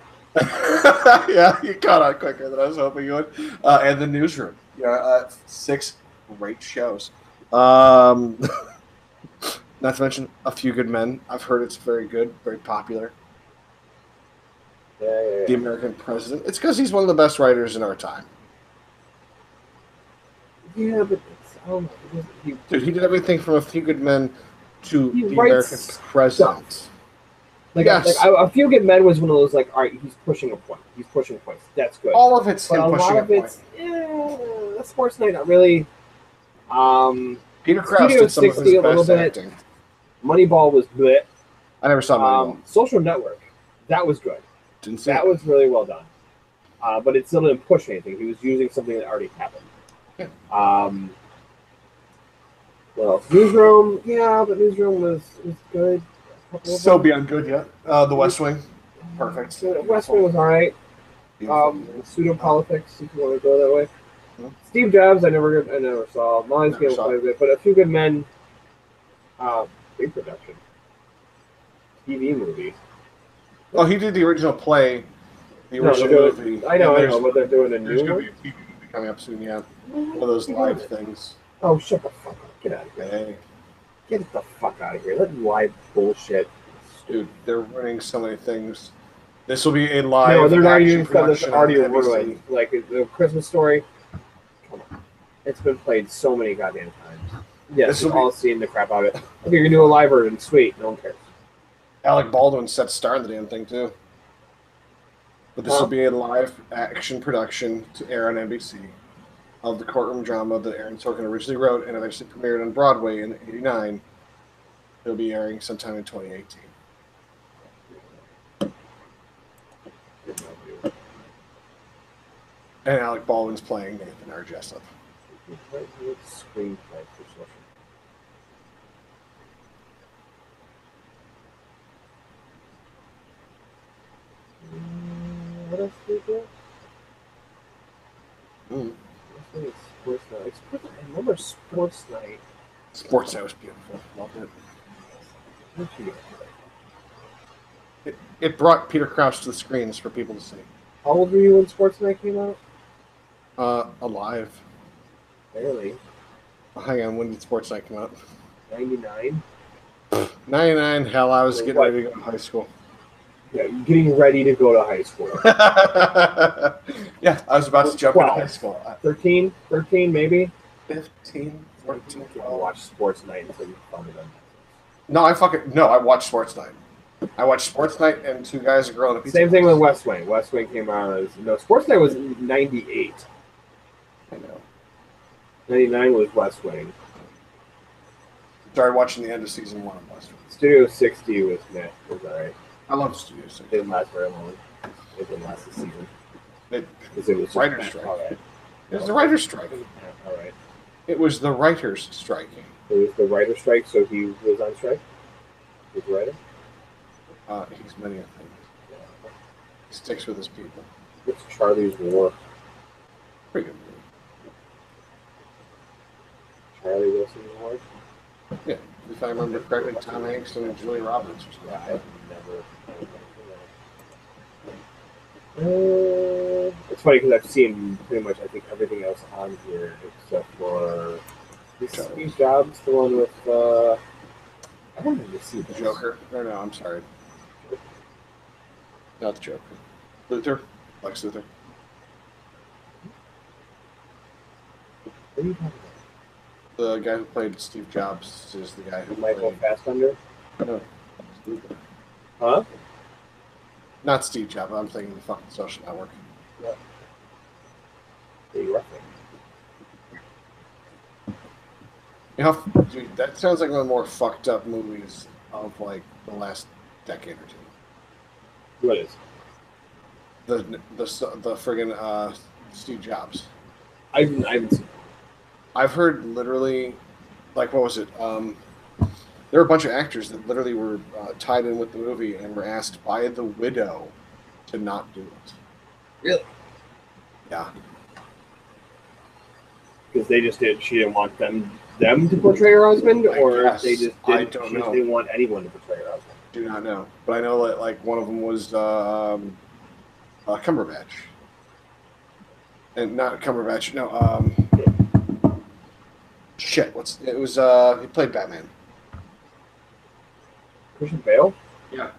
Yeah, you caught on quicker than I was hoping you would. And the Newsroom. Yeah, 6 great shows. Not to mention A Few Good Men. I've heard it's very good, very popular. Yeah. The American President. It's because he's one of the best writers in our time. Yeah, but Dude, he did everything from A Few Good Men to He The writes American President. stuff. Like, Yes. A Few Good Men was one of those, like, all right, he's pushing a point. He's pushing points. That's good. All of it's But him a pushing lot of it's, Sports Night, not really. Peter Krause Studio did some of 60 his a little best bit. acting. Moneyball was bleh. I never saw Moneyball. Social Network, that was good. Didn't see That it. was really well done. But it still didn't push anything. He was using something that already happened. Yeah. Well, Newsroom, yeah, but Newsroom was good. So beyond good yet. The West Wing. Perfect. West Wing was all right. Pseudo politics, if you want to go that way. Hmm. Steve Jobs, I never saw. Molly's Game was quite a bit, but A Few Good Men, big production, TV movie. Oh, he did the original play, the original movie. I know, but they're doing a There's new going to one. be a TV movie coming up soon, yeah. One of those live things. Oh, shut the fuck up! Get out of here! Hey. Get the fuck out of here! That live bullshit. Dude, they're running so many things. This will be a live. No, they're not even stuff that's production already on NBC. ruined. Like the Christmas Story. Come on, it's been played so many goddamn times. Yes, we've all seen the crap out of it. Okay, you're gonna do a live version. Sweet, no one cares. Alec Baldwin set star in the damn thing too. But this will be a live action production to air on NBC of the courtroom drama that Aaron Sorkin originally wrote and eventually premiered on Broadway in '89. It'll be airing sometime in 2018. And Alec Baldwin's playing Nathan R. Jessup. Screenplay for social. What else do we do? Sports Night. I remember Sports Night. Sports Night was beautiful. Loved it. It brought Peter Krause to the screens for people to see. How old were you when Sports Night came out? Alive. Barely. Hang on, when did Sports Night come out? 99? 99, hell, I was getting ready to go to high school. Yeah, getting ready to go to high school. Yeah, I was about to jump into high school. 13 maybe? 15, 14, I watched Sports Night until you found it on. No, I watched Sports Night. I watched Sports Night and Two Guys, a Girl, and a Pizza. Same thing with West Wing. West Wing came out as... No, Sports Night was 98. I know. 99 was West Wing. Started watching the end of season 1 of West Wing. Studio 60 was meh. Was alright. I love Studio 60. It didn't last very long. It didn't last the season. It was writer's strike. Alright. It was the writer's strike. Alright. It was the writer's strike. It was the writer's strike, so he was on strike? He was the writer? He's many a thing. He sticks with his people. It's Charlie's War. Pretty good movie. Charlie Wilson's War? Yeah, if I remember correctly, Tom Hanks and Julia Roberts. Yeah, I've never. It's funny because I've seen pretty much, I think, everything else on here except for Steve Jobs, the one with. I wanted to see the Joker. No, I'm sorry. Not the Joker. Luthor. Lex Luthor. What are you talking about? The guy who played Steve Jobs is the guy who Michael played... Fassbender? No, Luthor. Huh? Not Steve Jobs. I'm thinking the fucking Social Network. Yeah. What are you referencing? You know, dude, that sounds like one of the more fucked up movies of like the last decade or two. What is? The friggin' Steve Jobs. I haven't seen it. I've heard literally, like, what was it? There were a bunch of actors that literally were tied in with the movie and were asked by the widow to not do it. Really? Yeah. Because they just did. She didn't want them to portray her husband, or guess. they just I didn't. don't She know. didn't want anyone to portray her husband. do not know, but I know that like one of them was Cumberbatch, and not Cumberbatch. No, shit. It was? He played Batman. Christian Bale? Yeah.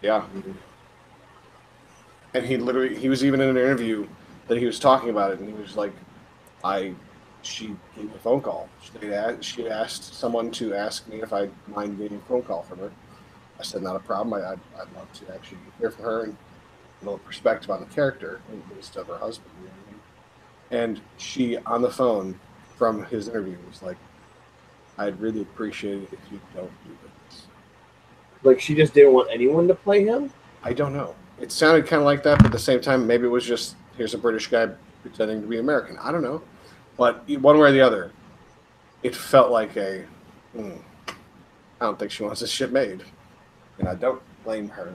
Yeah. Mm-hmm. And he was even in an interview that he was talking about it, and he was like, she gave me a phone call. She asked someone to ask me if I'd mind getting a phone call from her. I said, not a problem. I'd love to actually hear from her and a little perspective on the character instead of her husband. You know what I mean? And she, on the phone from his interview, was like, I'd really appreciate it if you don't do this. Like, she just didn't want anyone to play him? I don't know. It sounded kind of like that, but at the same time, maybe it was just, here's a British guy pretending to be American. I don't know. But one way or the other, it felt like I don't think she wants this shit made. And I don't blame her.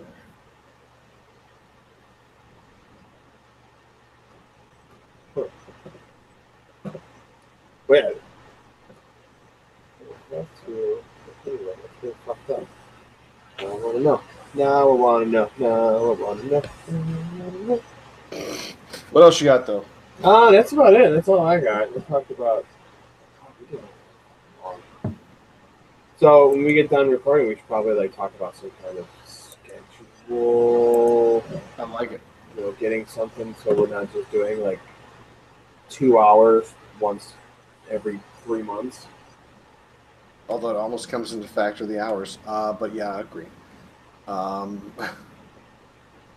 Wait. That's fucked up. I want to know. Now I want to know. Now I want to know. What else you got, though? That's about it. That's all I got. We talked about. So when we get done recording, we should probably like talk about some kind of schedule. I like it. You know, getting something so we're not just doing like 2 hours once every 3 months. Although it almost comes into factor the hours. But yeah, I agree.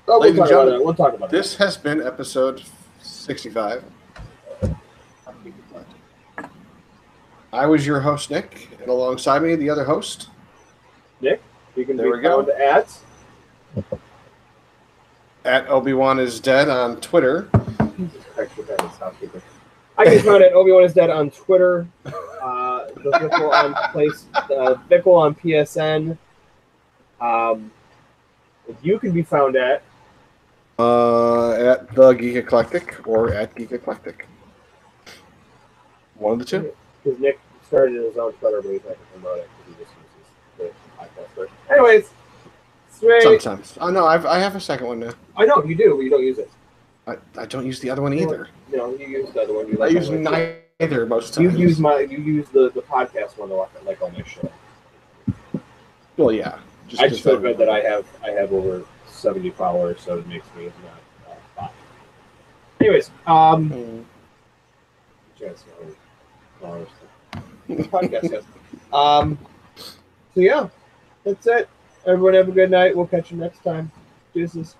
We'll talk about this has been episode 65. I was your host, Nick, and alongside me, the other host, Nick. You can be found at Obi-Wan is Dead on Twitter. I can find it. Obi-Wan is Dead on Twitter. The Bickle on PSN. You can be found at the Geek Eclectic or at Geek Eclectic. One of the two. Because Nick started his own Twitter, but he's not going to promote it because he just uses the podcast first. Anyways, sweet. Sometimes. Oh no, I have a second one now. I know you do, but you don't use it. I don't use the other one either. No, you use the other one. I use neither most times. You use the podcast one like on my show. Well, yeah. I just feel good that I have over 70 followers, so it makes me not bot. Anyways, podcast, yes. So yeah, that's it. Everyone have a good night. We'll catch you next time. Deuces.